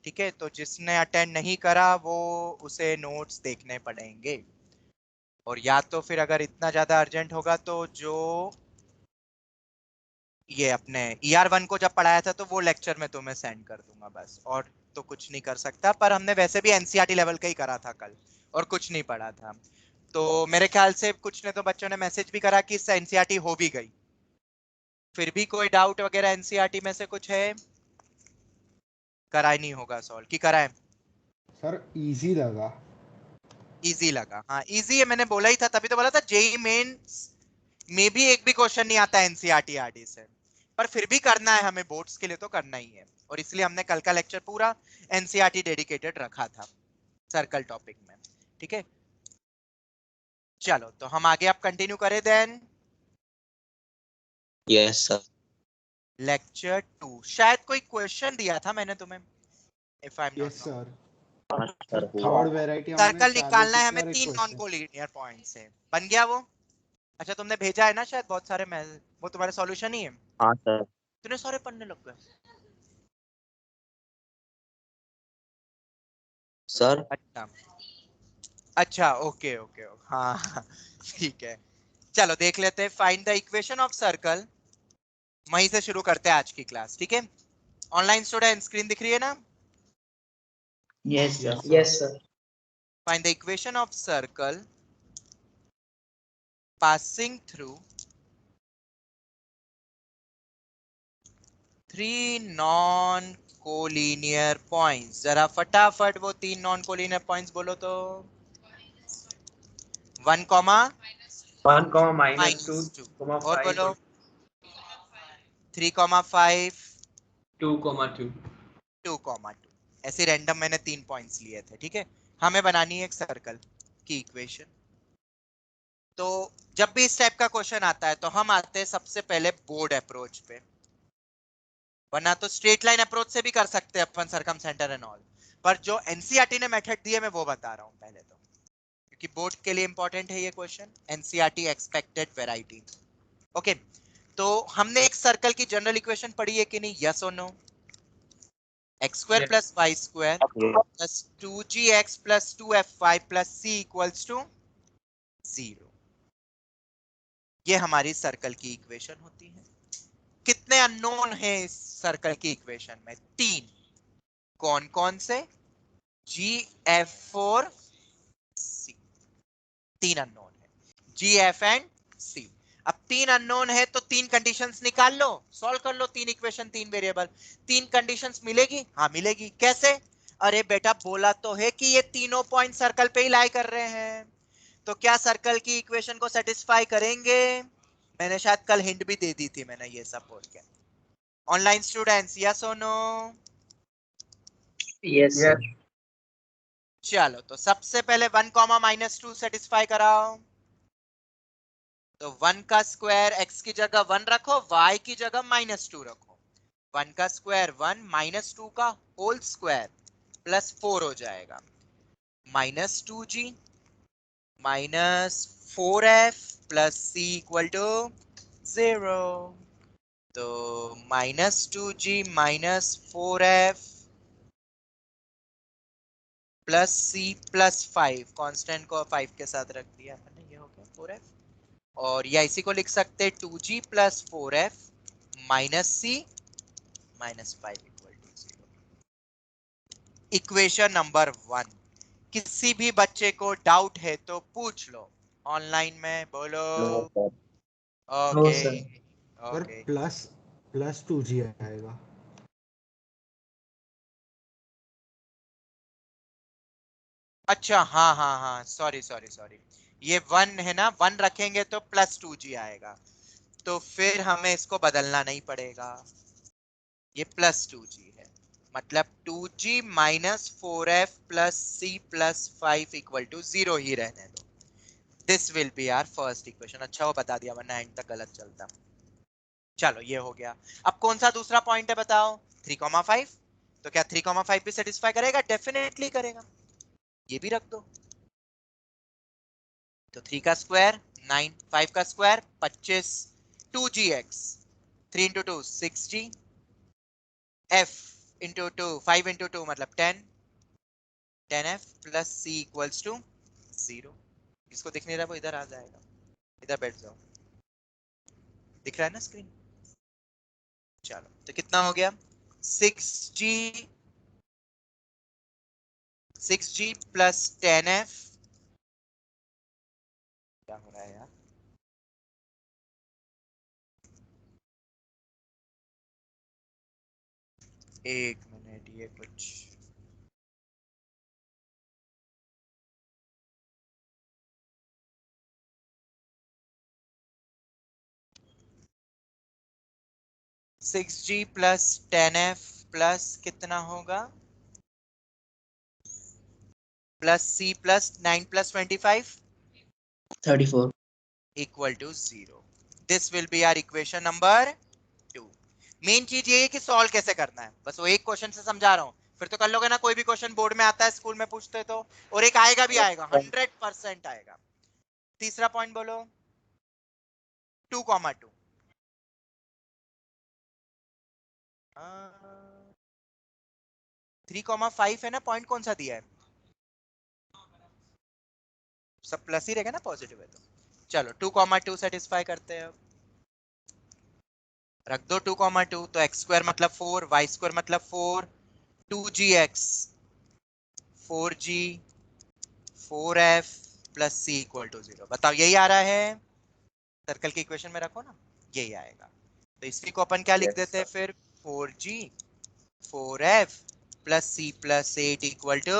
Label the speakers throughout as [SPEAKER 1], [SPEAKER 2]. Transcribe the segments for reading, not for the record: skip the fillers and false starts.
[SPEAKER 1] ठीक है, तो जिसने अटेंड नहीं करा वो उसे नोट्स देखने पड़ेंगे, और या तो फिर अगर इतना ज्यादा अर्जेंट होगा तो जो ये अपने ER1 को जब पढ़ाया था तो वो लेक्चर में तुम्हें सेंड कर दूंगा बस, और तो कुछ नहीं कर सकता। पर हमने वैसे भी एनसीईआरटी लेवल का ही करा था कल, और कुछ नहीं पढ़ा था। तो मेरे ख्याल से कुछ ने तो बच्चों ने मैसेज भी करा कि इससे एनसीईआरटी हो भी गई। फिर भी कोई डाउट वगैरह एनसीईआरटी में से कुछ है? कराए नहीं होगा सॉल्व की कराए?
[SPEAKER 2] सर इजी लगा।
[SPEAKER 1] इजी लगा? हाँ इजी है, मैंने बोला ही था, तभी तो बोला था जेई मेन में भी एक भी क्वेश्चन नहीं आता एनसीईआरटी आरडी से, पर फिर भी करना है हमें, बोर्ड्स के लिए तो करना ही है, और इसलिए हमने कल का लेक्चर पूरा एनसीईआरटी डेडिकेटेड रखा था सर्कल टॉपिक में। ठीक है, चलो तो हम आगे आप कंटिन्यू करें देन।
[SPEAKER 3] Yes sir.
[SPEAKER 1] लेक्चर 2 शायद कोई क्वेश्चन दिया था मैंने तुम्हें, if I am
[SPEAKER 2] yes
[SPEAKER 1] not wrong.
[SPEAKER 2] Sir,
[SPEAKER 3] sir
[SPEAKER 2] third variety हमने
[SPEAKER 1] सर्कल
[SPEAKER 2] 40
[SPEAKER 1] निकालना है हमें
[SPEAKER 2] पर एक
[SPEAKER 1] 3 नॉन
[SPEAKER 2] क्वेश्चन।
[SPEAKER 1] कोलिनियर पॉइंट से, बन गया वो? अच्छा तुमने भेजा है ना शायद बहुत सारे, मैं वो तुम्हारे सॉल्यूशन ही है?
[SPEAKER 3] हाँ सर।
[SPEAKER 1] इतने सारे पढ़ने लग गए?
[SPEAKER 3] सर
[SPEAKER 1] अच्छा अच्छा, ओके ओके हाँ ठीक है, चलो देख लेते हैं। Find the equation of circle, वहीं से शुरू करते हैं आज की क्लास। ठीक है, ऑनलाइन स्टूडेंट स्क्रीन दिख रही है ना?
[SPEAKER 4] Yes, sir.
[SPEAKER 2] Yes, sir.
[SPEAKER 1] Find the equation of circle passing through 3 non collinear points. जरा फटाफट वो 3 नॉन कोलिनियर पॉइंट्स बोलो तो। 1,
[SPEAKER 4] 1, minus 2,
[SPEAKER 1] -2, और
[SPEAKER 4] 5,
[SPEAKER 1] बोलो 3, 5,
[SPEAKER 4] 2, 2.
[SPEAKER 1] 2, 2। ऐसे रैंडम मैंने 3 पॉइंट्स लिए थे। ठीक है, हमें बनानी है एक सर्कल की इक्वेशन। तो जब भी इस टाइप का क्वेश्चन आता है तो हम आते हैं सबसे पहले बोर्ड अप्रोच पे, वरना तो स्ट्रेट लाइन अप्रोच से भी कर सकते हैं अपन सरकम सेंटर एंड ऑल, पर जो एनसीईआरटी ने मेथड दी है मैं वो बता रहा हूं पहले तो, क्योंकि बोर्ड के लिए इंपॉर्टेंट है ये question. NCERT expected variety. Okay, तो हमने एक सर्कल की जनरल इक्वेशन पढ़ी है कि नहीं? यस और no? X square
[SPEAKER 4] Yes.
[SPEAKER 1] Plus Y square plus 2gx plus 2fy plus c equals to 0, ये हमारी सर्कल की इक्वेशन होती है। कितने अननोन है इस सर्कल की इक्वेशन में? 3। कौन कौन से? gf4 c, 3 अननोन है, gf एंड c। अब 3 अननोन है तो 3 कंडीशंस निकाल लो, सॉल्व कर लो। 3 इक्वेशन 3 वेरिएबल, 3 कंडीशंस मिलेगी? हाँ मिलेगी। कैसे? अरे बेटा बोला तो है कि ये तीनों पॉइंट सर्कल पे ही लाई कर रहे हैं, तो क्या सर्कल की इक्वेशन को सेटिस्फाई करेंगे? मैंने शायद कल हिंट भी दे दी थी मैंने ये सब बोल के। ऑनलाइन स्टूडेंट्स यस और नो?
[SPEAKER 4] Yes, sir.
[SPEAKER 1] चलो तो सबसे पहले 1, -2 सेटिस्फाई कराओ। तो 1 का स्क्वायर x की जगह 1 रखो, y की जगह -2 रखो। 1 का स्क्वायर 1, -2 का होल स्क्वायर प्लस 4 हो जाएगा। -2g -4f plus c equal to 0। तो -2g -4f plus c plus 5, constant को 5 के साथ रख दिया मैंने, ये हो गया 4f। और या इसी को लिख सकते हैं 2g plus 4f minus c minus 5 equal to 0। Equation number 1। किसी भी बच्चे को डाउट है तो पूछ लो ऑनलाइन में, बोलो।
[SPEAKER 3] No sir.
[SPEAKER 4] No,
[SPEAKER 1] okay
[SPEAKER 4] sir.
[SPEAKER 2] Sir
[SPEAKER 1] okay.
[SPEAKER 2] Plus 2g आएगा।
[SPEAKER 1] अच्छा हाँ हाँ हाँ, सॉरी सॉरी सॉरी, ये 1 है ना, 1 रखेंगे तो प्लस 2g आएगा, तो फिर हमें इसको बदलना नहीं पड़ेगा, ये प्लस 2g है, मतलब 2g minus 4f plus c plus 5 equal to 0 ही रहने दो। This will be our first equation. अच्छा वो बता दिया, वरना एंड तक गलत चलता। चलो ये हो गया। अब कौन सा दूसरा पॉइंट है बताओ? 3,5। तो क्या 3,5 भी सेटिस्फाई करेगा? डेफिनेटली करेगा, ये भी रख दो। तो 3 का स्क्वायर 9, 5 का square 25, 2gx 3 into 2 6g, f into two 5 into two मतलब 10 10f plus c equals to 0। इसको दिख नहीं रहा वो इधर आ जाएगा, इधर बैठ जाओ, दिख रहा है ना स्क्रीन। चलो तो कितना हो गया 6g 6g प्लस 10f, क्या हो रहा है यार, एक मिनट ये कुछ 6g प्लस 10f प्लस कितना होगा plus c plus 9 plus 25
[SPEAKER 4] 34
[SPEAKER 1] equal to 0। This will be our equation number 2। Main चीज ये है कि सॉल्व कैसे करना है, बस वो एक क्वेश्चन से समझा रहा हूँ, फिर तो कर लोगे ना, कोई भी क्वेश्चन बोर्ड में आता है स्कूल में पूछते तो, और एक आएगा भी आएगा 100% आएगा। तीसरा पॉइंट बोलो 2,2 3,5 है ना, पॉइंट कौन सा दिया है, सब प्लस ही रहेगा ना, पॉजिटिव है तो। चलो 2,2 सेटिस्फाई करते हैं, रख दो 2,2 तो x स्क्वायर मतलब 4 y स्क्वायर मतलब 4 2gx 4g 4f plus c equal to 0। बताओ यही आ रहा है, सर्कल की इक्वेशन में रखो ना, यही आएगा। तो इसी को अपन क्या लिख देते हैं फिर 4g 4f plus c plus 8 equal to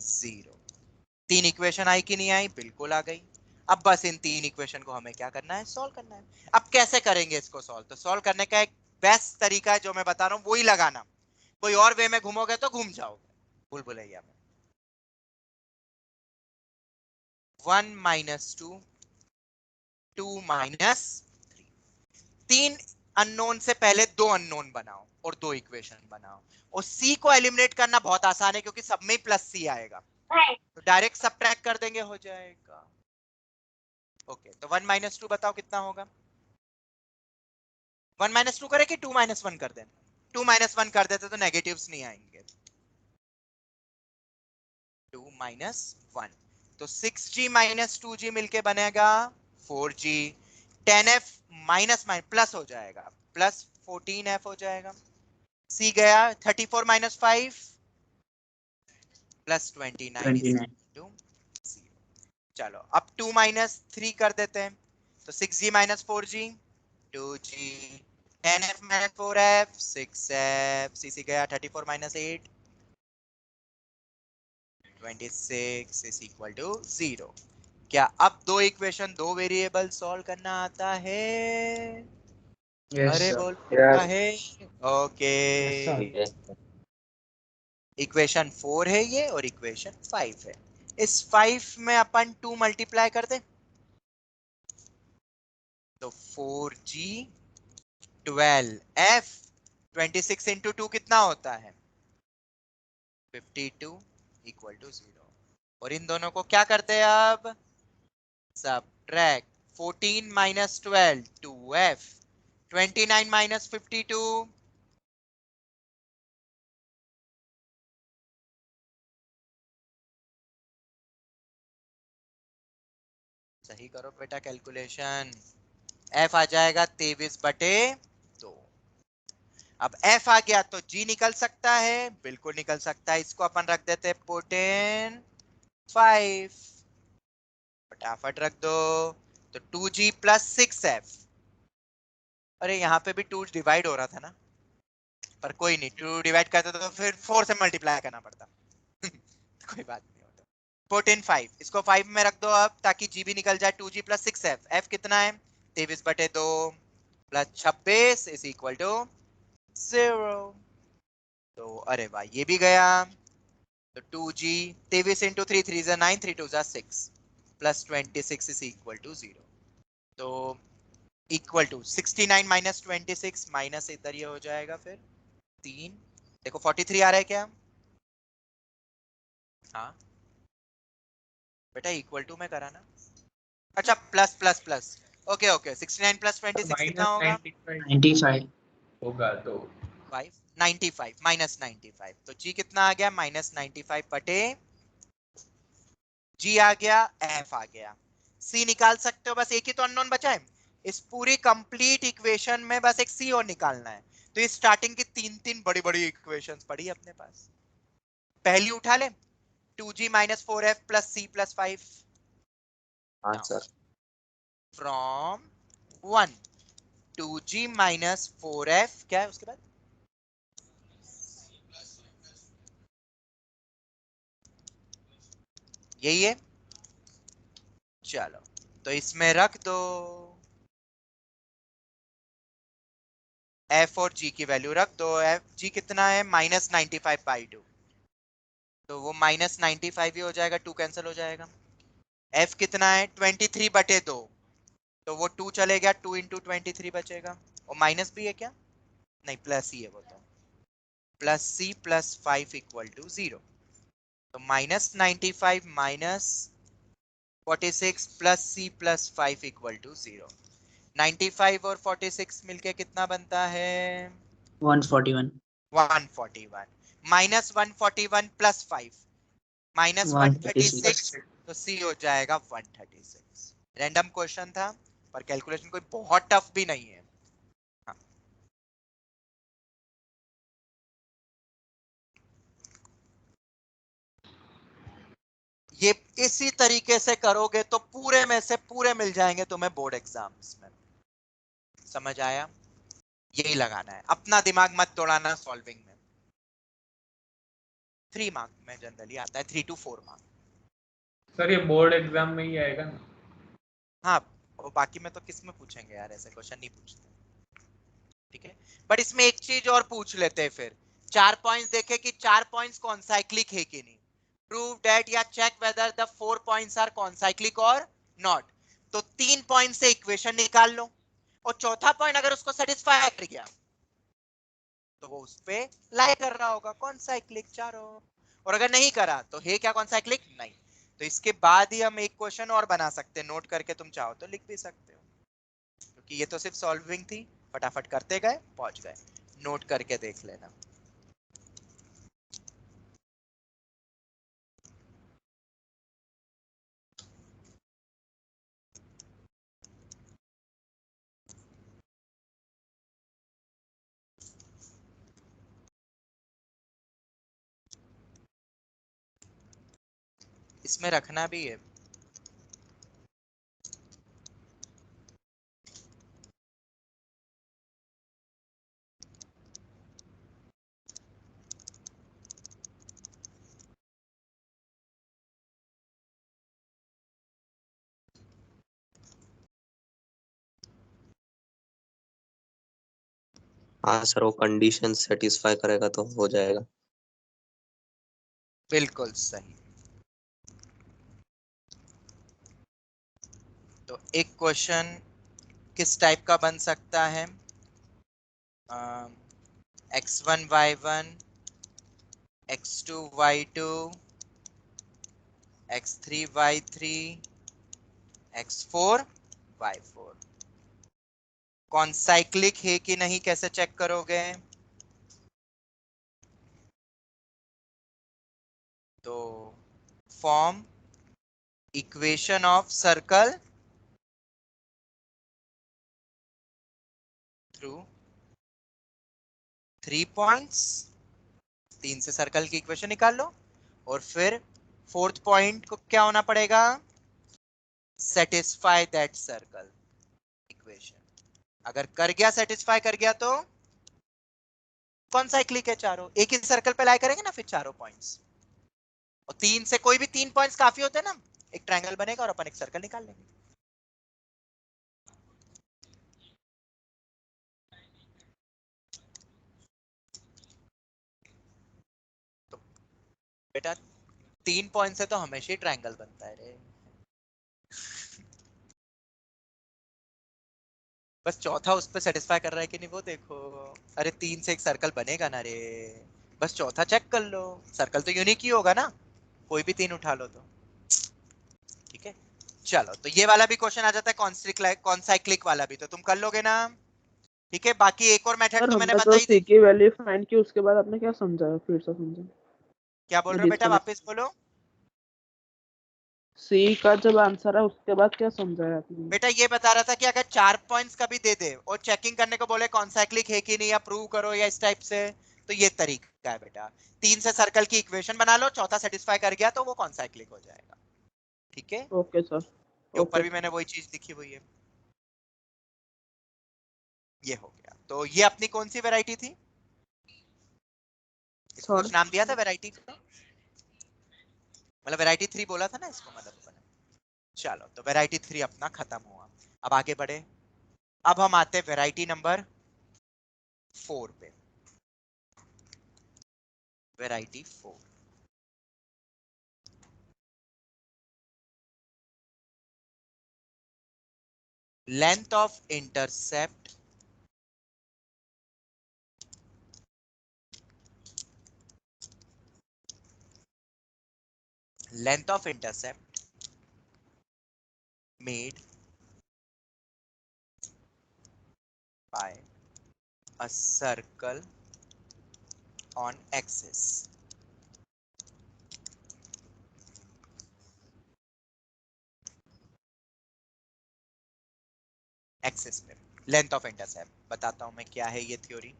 [SPEAKER 1] 0। तीन इक्वेशन आई कि नहीं आई, बिल्कुल आ गई। अब बस इन तीन इक्वेशन को हमें क्या करना है, सॉल्व करना है। अब कैसे करेंगे इसको सॉल्व, तो सॉल्व करने का एक बेस्ट तरीका है जो मैं बता रहा हूं वही लगाना, कोई और वे में घूमोगे तो घूम जाओगे, भूल भुलैया में। 1 माइनस 2 2 माइनस 3, तीन अननोन से पहले दो अननोन बनाओ और दो इक्वेशन बनाओ, और सी को एलिमिनेट करना बहुत आसान है क्योंकि सब में ही प्लस सी आएगा, तो डायरेक्ट सब्ट्रैक्ट कर देंगे हो जाएगा। ओके तो 1 माइनस 2 बताओ कितना होगा, 1 माइनस 2 करे कि 2 माइनस 1 कर दें, 2 माइनस 1 कर देते तो नेगेटिव्स नहीं आएंगे, 2 माइनस 1 तो 6g माइनस 2g मिलके बनेगा 4g, 10f माइनस प्लस हो जाएगा, प्लस 14f हो जाएगा, c गया 34 माइनस 5 प्लस 29 इज
[SPEAKER 4] 29
[SPEAKER 1] टू 0। चलो अब 2 माइनस 3 कर देते हैं, तो 6g minus 4g 2g 10f minus 4f 6f, c गया 34 माइनस 8 26 is equal to 0। क्या अब दो इक्वेशन दो वेरिएबल सॉल्व करना आता है,
[SPEAKER 4] yes
[SPEAKER 1] अरे
[SPEAKER 4] sir
[SPEAKER 1] बोल आता है, ओके।
[SPEAKER 2] Yes sir.
[SPEAKER 1] इक्वेशन 4 है ये और इक्वेशन 5 है, इस 5 में अपन 2 मल्टीप्लाई कर दे तो 4g 12f 26 इंटू 2 कितना होता है 52 इक्वल टू 0। और इन दोनों को क्या करते हैं अब, सब्ट्रैक्ट 14 माइनस 12 2f 29 माइनस 52 सही करो बेटा कैलकुलेशन, f आ जाएगा 23/2। अब f आ गया तो g निकल सकता है, बिल्कुल निकल सकता है, इसको अपन रख देते हैं पुटिन 5, फटाफट रख दो, तो 2g प्लस 6f, अरे यहाँ पे भी 2 डिवाइड हो रहा था ना, पर कोई नहीं, 2 डिवाइड करते तो फिर 4 से मल्टीप्लाई करना पड़ता कोई बात नहीं होता। 14 5, इसको 5 में रख दो अब ताकि जी भी निकल जाए, 2g प्लस 6f, f कितना है 23/2 प्लस 26 इज इक्वल टू 0। तो अरे भाई ये भी गया, तो 2g 23 इंटू 3 3 जा 9 3 2 जा 6 प्लस 26 इज इक्वल टू 0। तो इक्वल टू 69 माइनस 26 माइनस इधर ये हो जाएगा फिर 3, देखो 43 आ रहा है क्या, हाँ बेटा इक्वल टू में करा ना, अच्छा plus plus plus, okay okay 69 plus 26 कितना
[SPEAKER 4] minus
[SPEAKER 1] होगा
[SPEAKER 4] 95 95 होगा तो
[SPEAKER 1] 5 95 -95, तो जी कितना आ गया -95 बटे जी आ गया, एफ आ गया। सी निकाल सकते हो, बस एक ही तो अननोन बचा है इस पूरी कंप्लीट इक्वेशन में, बस एक सी और निकालना है। तो इस स्टार्टिंग की तीन तीन बड़ी बड़ी इक्वेशंस पड़ी है अपने पास, पहली उठा ले 2g - 4f + c + 5।
[SPEAKER 3] हाँ
[SPEAKER 1] Now
[SPEAKER 3] sir.
[SPEAKER 1] from 1 2g - 4f क्या है उसके बाद, यही है। चलो तो इसमें रख दो f और g की वैल्यू रख दो। f g कितना है -95/2, तो वो -95 ही हो जाएगा, 2 कैंसिल हो जाएगा। f कितना है 23/2, तो वो 2 चले गया, 2 × 23 बचेगा। और माइनस भी है क्या, नहीं प्लस ही है वो, तो +c + 5 = 0। तो -95 - 46 + c + 5 = 0। 95 और 46 मिलके कितना बनता है
[SPEAKER 4] 141.
[SPEAKER 1] 141। -141 + 5 -136,
[SPEAKER 4] 136.
[SPEAKER 1] तो सी हो जाएगा 136। रैंडम क्वेश्चन था पर कैलकुलेशन कोई बहुत टफ भी नहीं है। हाँ। ये इसी तरीके से करोगे तो पूरे में से पूरे मिल जाएंगे तुम्हें बोर्ड एग्जाम्स में। समझ आया, यही लगाना है, अपना दिमाग मत तोड़ाना सॉल्विंग में। 3 मार्क में जनरली आता है, 3 to 4 मार्क।
[SPEAKER 5] सर ये बोर्ड एग्जाम में ही आएगा ना?
[SPEAKER 1] हाँ, और बाकी में तो किस में पूछेंगे यार, ऐसे क्वेश्चन नहीं पूछते। ठीक है, बट इसमें एक चीज और पूछ लेते हैं फिर। 4 पॉइंट्स देखे कि 4 पॉइंट्स कॉन्साइक्लिक है कि नहीं। प्रूव दैट या check whether the 4 points are concyclic और नॉट। तो 3 पॉइंट से इक्वेशन निकाल लो, और चौथा पॉइंट अगर उसको सेटिस्फाई कर गया तो वो उस पे लाई कर रहा होगा, कॉन्साइक्लिक चारों। और अगर नहीं करा तो है क्या कॉन्साइक्लिक नहीं। तो इसके बाद ही हम एक क्वेश्चन और बना सकते हैं, नोट करके तुम चाहो तो लिख भी सकते हो, क्योंकि ये तो सिर्फ सॉल्विंग थी, फटाफट करते गए पहुंच गए। नोट करके देख लेना। इसमें रखना भी है।
[SPEAKER 3] हाँ सर, वो कंडीशन सेटिस्फाई करेगा तो हो जाएगा।
[SPEAKER 1] बिल्कुल सही। तो एक क्वेश्चन किस टाइप का बन सकता है, x1 y1 x2 y2 x3 y3 x4 y4। Concyclic है कि नहीं कैसे चेक करोगे, तो form equation of circle through 3 points. 3 से सर्कल की इक्वेशन निकाल लो, और फिर 4th पॉइंट को क्या होना पड़ेगा, सेटिस्फाई दैट सर्कल इक्वेशन। अगर कर गया, सेटिस्फाई कर गया, तो कॉन्साइक्लिक है चारों। एक ही सर्कल पे लाई करेंगे ना फिर चारों पॉइंट्स, और 3 से कोई भी 3 पॉइंट्स काफी होते हैं ना, एक ट्रायंगल बनेगा और अपन एक सर्कल निकाल लेंगे। तो बेटा 3 पॉइंट से तो हमेशा ही ट्रायंगल बनता है रे। बस चौथा उस पर सेटिस्फाई कर रहा है कि नहीं वो देखो। अरे 3 से एक सर्कल बनेगा ना रे, बस चौथा चेक कर लो। सर्कल तो यूनिक ही होगा ना, कोई भी 3 उठा लो तो। ठीक है, चलो तो ये वाला भी क्वेश्चन आ जाता है, कॉन्साइक्लिक वाला भी, तो तुम कर लोगे ना। ठीक है, बाकी एक और मेथड
[SPEAKER 6] सर
[SPEAKER 1] तो मैंने
[SPEAKER 6] हमने तो
[SPEAKER 1] बताई
[SPEAKER 6] सी
[SPEAKER 1] थी।
[SPEAKER 6] की वैल्यू फाइंड की, उसके बाद आपने क्या समझाया, फिर से समझा।
[SPEAKER 1] क्या बोल रहे हो बेटा,
[SPEAKER 6] डिस्कनेक्ट।
[SPEAKER 1] वापस बोलो।
[SPEAKER 6] सी का जब आंसर है उसके बाद क्या समझाया आपने?
[SPEAKER 1] बेटा ये बता रहा था कि अगर 4 पॉइंट्स कभी दे दे और चेकिंग करने को बोले कॉन्साइक्लिक है कि नहीं, या प्रूव करो या इस टाइप से, तो ये तरीका है बेटा। 3 से सर्कल की इक्वेशन बना लो, चौथा सेटिस्फाई कर गया तो वो कॉन्साइक्लिक हो जाएगा। ठीक है,
[SPEAKER 6] ओके सर।
[SPEAKER 1] ये ऊपर
[SPEAKER 6] ओके
[SPEAKER 1] भी
[SPEAKER 6] सर।
[SPEAKER 1] मैंने वही चीज लिखी हुई है। ये हो गया। तो ये अपनी कौन सी वैरायटी थी, इसको
[SPEAKER 6] सर
[SPEAKER 1] कुछ नाम दिया था वैरायटी का, मतलब वैरायटी 3 बोला था ना इसको, मतलब अपने। चलो, तो वैरायटी 3 अपना खत्म हुआ। अब आगे बढ़े। अब हम आते हैं वैरायटी नंबर 4 पे। Variety 4, length of intercept length of intercept made by a circle on axis. Axis पे लेंथ ऑफ इंटरसेप्ट, बताता हूं मैं क्या है ये थ्योरी,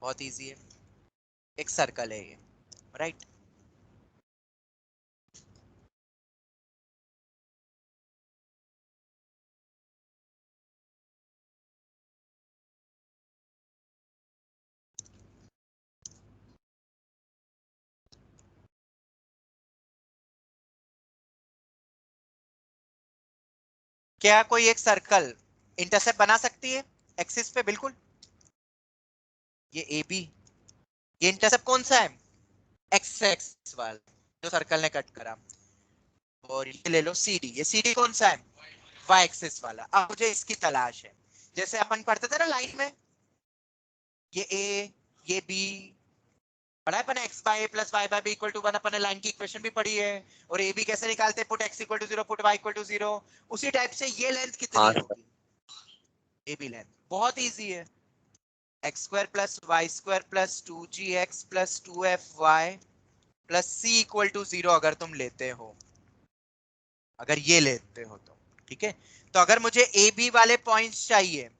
[SPEAKER 1] बहुत इजी है। एक सर्कल है ये, राइट। क्या कोई एक सर्कल इंटरसेप्ट बना सकती है एक्सिस पे? बिल्कुल। ये ए बी, ये इंटरसेप्ट कौन सा है? एक्स एक्स वाला जो सर्कल ने कट करा। और ये ले लो सी डी, ये सी डी कौन सा है? वाई एक्सिस वाला। अब मुझे इसकी तलाश है। जैसे अपन पढ़ते थे ना लाइन में, ये ए, ये बी, पढ़ा है अपन, x by a plus y by b equal to 1, अपन ने लाइन की इक्वेशन भी पढ़ी है। और a b कैसे निकालते हैं, put x equal to 0 put y equal to 0। उसी टाइप से ये लेंथ कितनी
[SPEAKER 3] हाँ सर।
[SPEAKER 1] होगी, ए बी लेंथ, बहुत इजी है। X square plus Y square plus 2gx plus 2fy plus c equal to 0 अगर तुम लेते हो, अगर ये लेते हो तो। ठीक है, तो अगर मुझे ए बी वाले पॉइंट्स चाहिए,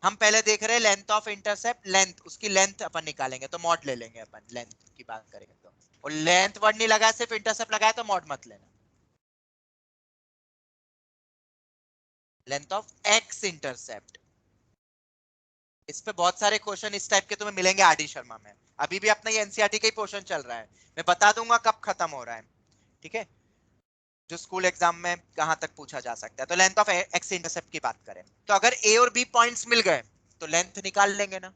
[SPEAKER 1] हम पहले देख रहे हैं लेंथ ऑफ इंटरसेप्ट, लेंथ, उसकी लेंथ अपन निकालेंगे तो मॉड ले लेंगे अपन, लेंथ की बात करेंगे तो। और लेंथ वर्ड नहीं लगा, सिर्फ इंटरसेप्ट लगाया तो मॉड मत लेना। लेंथ ऑफ एक्स इंटरसेप्ट, इस पे बहुत सारे क्वेश्चन इस टाइप के तुम्हें मिलेंगे आरडी शर्मा में। अभी भी अपना ये एनसीईआरटी का ही पोर्शन चल रहा है, मैं बता दूंगा कब खत्म हो रहा है। ठीक है, जो स्कूल एग्जाम में कहां तक पूछा जा सकता है। तो लेंथ ऑफ एक्स इंटरसेप्ट की बात करें तो अगर ए और बी पॉइंट्स मिल गए तो लेंथ निकाल लेंगे ना,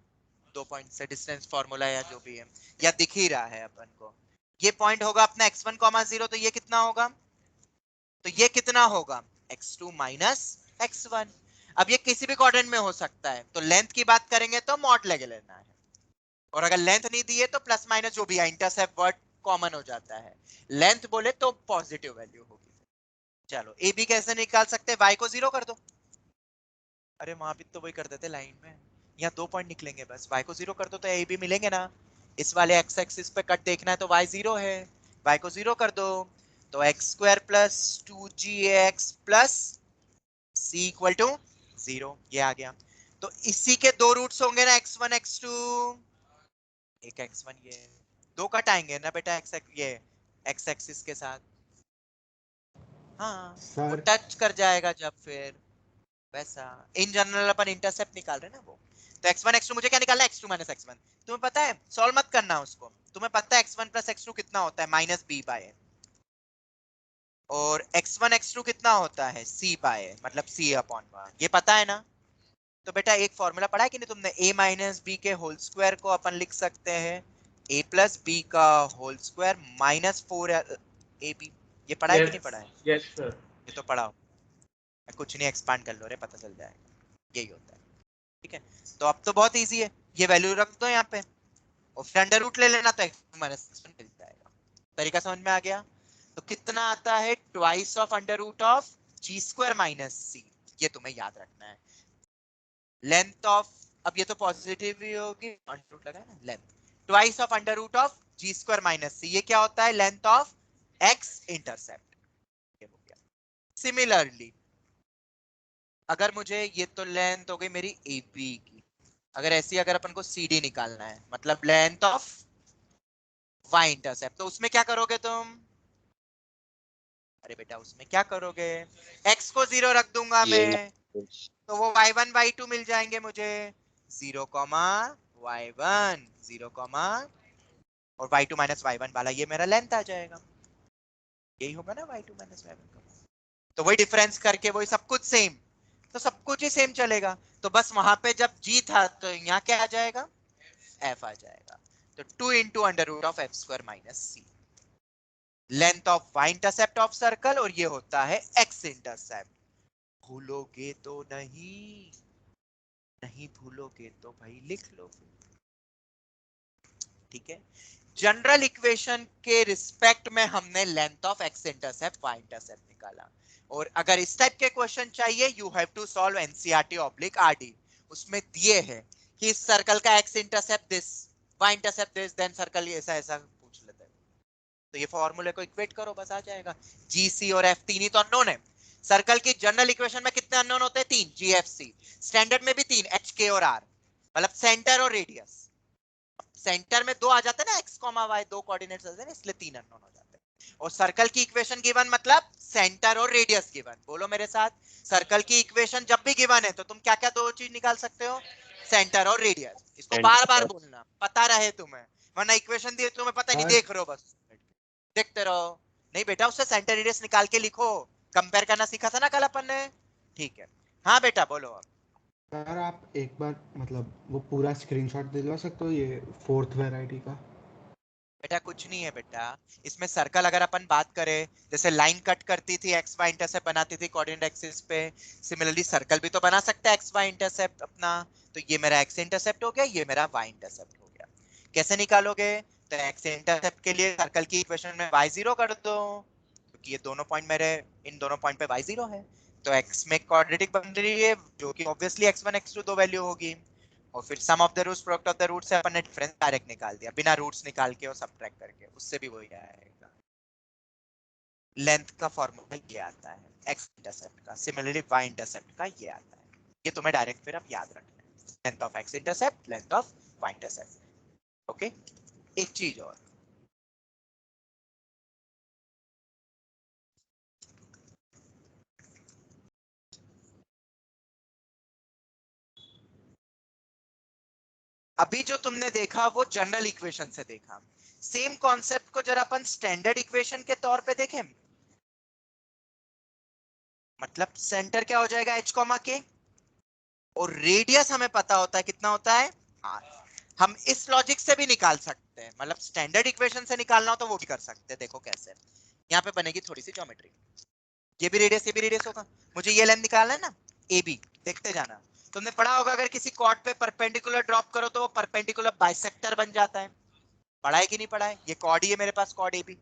[SPEAKER 1] 2 पॉइंट से डिस्टेंस फार्मूला या जो भी है, या दिख ही रहा है अपन को। ये पॉइंट होगा अपना x1, 0, तो ये कितना होगा, तो ये कितना होगा x2 माइनस x1। अब ये किसी भी क्वाड्रेंट में हो सकता है, तो लेंथ की बात करेंगे तो मॉड लगे लेना है। और अगर लेंथ नहीं दी है तो प्लस माइनस जो भी है, इंटरसेप्ट वर्ड कॉमन हो जाता है। लेंथ बोले तो पॉजिटिव वैल्यू होगी। चलो ए बी कैसे निकाल सकते हैं, y को 0 कर दो। अरे वहां भी तो वही करते थे लाइन में, यहाँ 2 पॉइंट निकलेंगे बस, y को 0 कर दो तो ए बी मिलेंगे ना। इस वाले x एक्सिस पे कट देखना है तो y 0 है, y को 0 कर दो तो X square plus 2gx plus c equal to 0, ये आ गया। तो इसी के 2 रूट्स होंगे ना, x1 x2, एक x1 ये, 2 कट आएंगे ना बेटा x ये x एक्सिस के साथ। हाँ, वो
[SPEAKER 2] सर
[SPEAKER 1] टच कर जाएगा जब, फिर वैसा। इन जनरल अपन इंटरसेप्ट निकाल रहे हैं ना वो। तो x1 x2 मुझे क्या निकालना है, x2 माइनस x1। तुम्हें पता है, सॉल्व मत करना उसको, तुम्हें पता है x1 प्लस x2 कितना होता है, माइनस b बाय a। और x1 x2 कितना होता है, c बाय a, मतलब c अपॉन 1, ये पता है ना। तो बेटा एक फॉर्मूला पढ़ा है कि नहीं तुमने, a माइनस b के होल स्क्वायर को अपन लिख सकते हैं a प्लस b का होल स्क्वायर माइनस 4ab। ये पढ़ा है कि नहीं पढ़ा है?
[SPEAKER 5] Yes sir.
[SPEAKER 1] ये तो पढ़ा हो, कुछ नहीं, एक्सपांड कर लो रे, पता चल जाएगा, यही होता है। ठीक है, तो अब तो बहुत इजी है, ये वैल्यू रख दो यहाँ पे और फिर अंडर रूट ले लेना तो x माइनस x1 मिल जाएगा। तरीका समझ में आ गया? तो कितना आता है, twice of under root of g square minus c, ये तुम्हें याद रखना है। लेंथ ऑफ अब ये तो पॉजिटिव ही होगी, अंडर रूट लगा है ना, length twice of under root of ji square minus c, ये क्या होता है, लेंथ ऑफ एक्स इंटरसेप्ट। ये हो गया। सिमिलरली अगर मुझे, ये तो लेंथ हो गई मेरी एबी की, अगर ऐसी अगर अपन को सी डी निकालना है, मतलब लेंथ ऑफ वाई इंटरसेप्ट, तो उसमें क्या करोगे तुम, अरे बेटा उसमें क्या करोगे, x को 0 रख दूंगा
[SPEAKER 3] ये
[SPEAKER 1] मैं, तो वो y1 y2 मिल जाएंगे मुझे, 0 कॉमा y1 0 कॉमा और y2 माइनस y1 वाला ये मेरा लेंथ आ जाएगा, यही होगा ना y2 माइनस y1 का, तो वही डिफरेंस करके वही सब कुछ सेम, तो सब कुछ ही सेम चलेगा, तो बस वहां पे जब g था तो यहाँ क्या आ जाएगा, f आ जाएगा, तो 2 into under root of F square minus C, length of y intercept of circle, और ये होता है x इंटरसेप्ट। भूलोगे तो नहीं, नहीं भूलोगे तो भाई लिख लो, ठीक है। जनरल इक्वेशन के रिस्पेक्ट में हमने length of x intercept y intercept निकाला, और अगर इस टाइप के क्वेश्चन चाहिए you have to solve NCERT oblique RD, उसमें दिए है कि इस सर्कल का x intercept this, y intercept this, then circle ऐसा ऐसा पूछ लेते हैं, तो ये फॉर्मूले को इक्वेट करो बस आ जाएगा। जी सी और एफ तीन ही तो अननोन है, सर्कल की जनरल इक्वेशन में कितने अननोन होते हैं, तीन, जी एफ सी, स्टैंडर्ड में भी तीन, एच के और आर, मतलब सेंटर और रेडियस, सेंटर में दो आ जाते हैं ना, एक्स कॉमा वाई दो कोऑर्डिनेट्स आते हैं ना, इसलिए तीन अननोन हो जाते हैं, और सर्कल की इक्वेशन गिवन मतलब सेंटर और रेडियस गिवन, बोलो मेरे साथ, सर्कल की इक्वेशन जब भी गिवन है तो तुम क्या क्या दो चीज निकाल सकते हो, सेंटर और रेडियस, इसको बार बार बोलना पता रहे तुम्हें, वरना इक्वेशन दिए तुम्हें पता नहीं,
[SPEAKER 2] सर
[SPEAKER 1] देख रहे हो बस देखते रहो, नहीं बेटा उससे सेंटर रेडियस निकाल के लिखो, कंपेयर करना सीखा था ना कल अपन ने, ठीक है। हाँ बेटा बोलो अब।
[SPEAKER 2] सर आप एक बार मतलब वो पूरा स्क्रीनशॉट दिलवा सकते हो ये फोर्थ वैरायटी का।
[SPEAKER 1] बेटा कुछ नहीं है बेटा, इसमें सर्कल अगर अपन बात करें, जैसे लाइन कट करती थी एक्स वाई इंटरसेप्ट बनाती थी कोऑर्डिनेट एक्सिस पे, सिमिलरली सर्कल भी तो बना सकता है एक्स वाई इंटरसेप्ट अपना, तो ये मेरा एक्स इंटरसेप्ट हो गया, ये मेरा वाई इंटरसेप्ट हो गया, कैसे निकालोगे, तो एक्स इंटरसेप्ट के लिए सर्कल की इक्वेशन में y जीरो कर दो, क्योंकि ये दोनों पॉइंट मेरे, इन दोनों पॉइंट पे y जीरो है, तो x में क्वाड्रेटिक बन रही है जो कि ऑब्वियसली x1 x2 दो वैल्यू होगी, और फिर sum of the roots product of the root से अपन ने डिफरेंस डायरेक्ट निकाल दिया बिना रूट्स निकाल के और सबट्रैक्ट करके, उससे भी वही आएगा, लेंथ का फॉर्मूला ये आता है x इंटरसेप्ट का, सिमिलरली y इंटरसेप्ट का ये आता है, ये तुम्हें डायरेक्ट फिर अब याद रखना है, length of x intercept, length of y intercept, okay. एक चीज और, अभी जो तुमने देखा वो जनरल इक्वेशन से देखा, सेम कॉन्सेप्ट को जरा अपन स्टैंडर्ड इक्वेशन के तौर पे देखें, मतलब सेंटर क्या हो जाएगा h कॉमा के, और रेडियस हमें पता होता है कितना होता है r, हम इस लॉजिक से भी निकाल सकते हैं, मतलब स्टैंडर्ड इक्वेशन से निकालना हो तो वो भी कर सकते हैं, देखो कैसे, यहाँ पे बनेगी थोड़ी सी ज्योमेट्री, ये भी रेडियस ये भी रेडियस होगा, मुझे ये लेंथ निकालना है ना ए बी, देखते जाना, तुमने पढ़ा होगा अगर किसी कॉर्ड पे परपेंडिकुलर ड्रॉप करो तो वो परपेंडिकुलर बाइसेक्टर बन जाता है, पढ़ा है कि नहीं पढ़ा है, ये कॉर्ड ही है मेरे पास, कॉर्ड ए बी,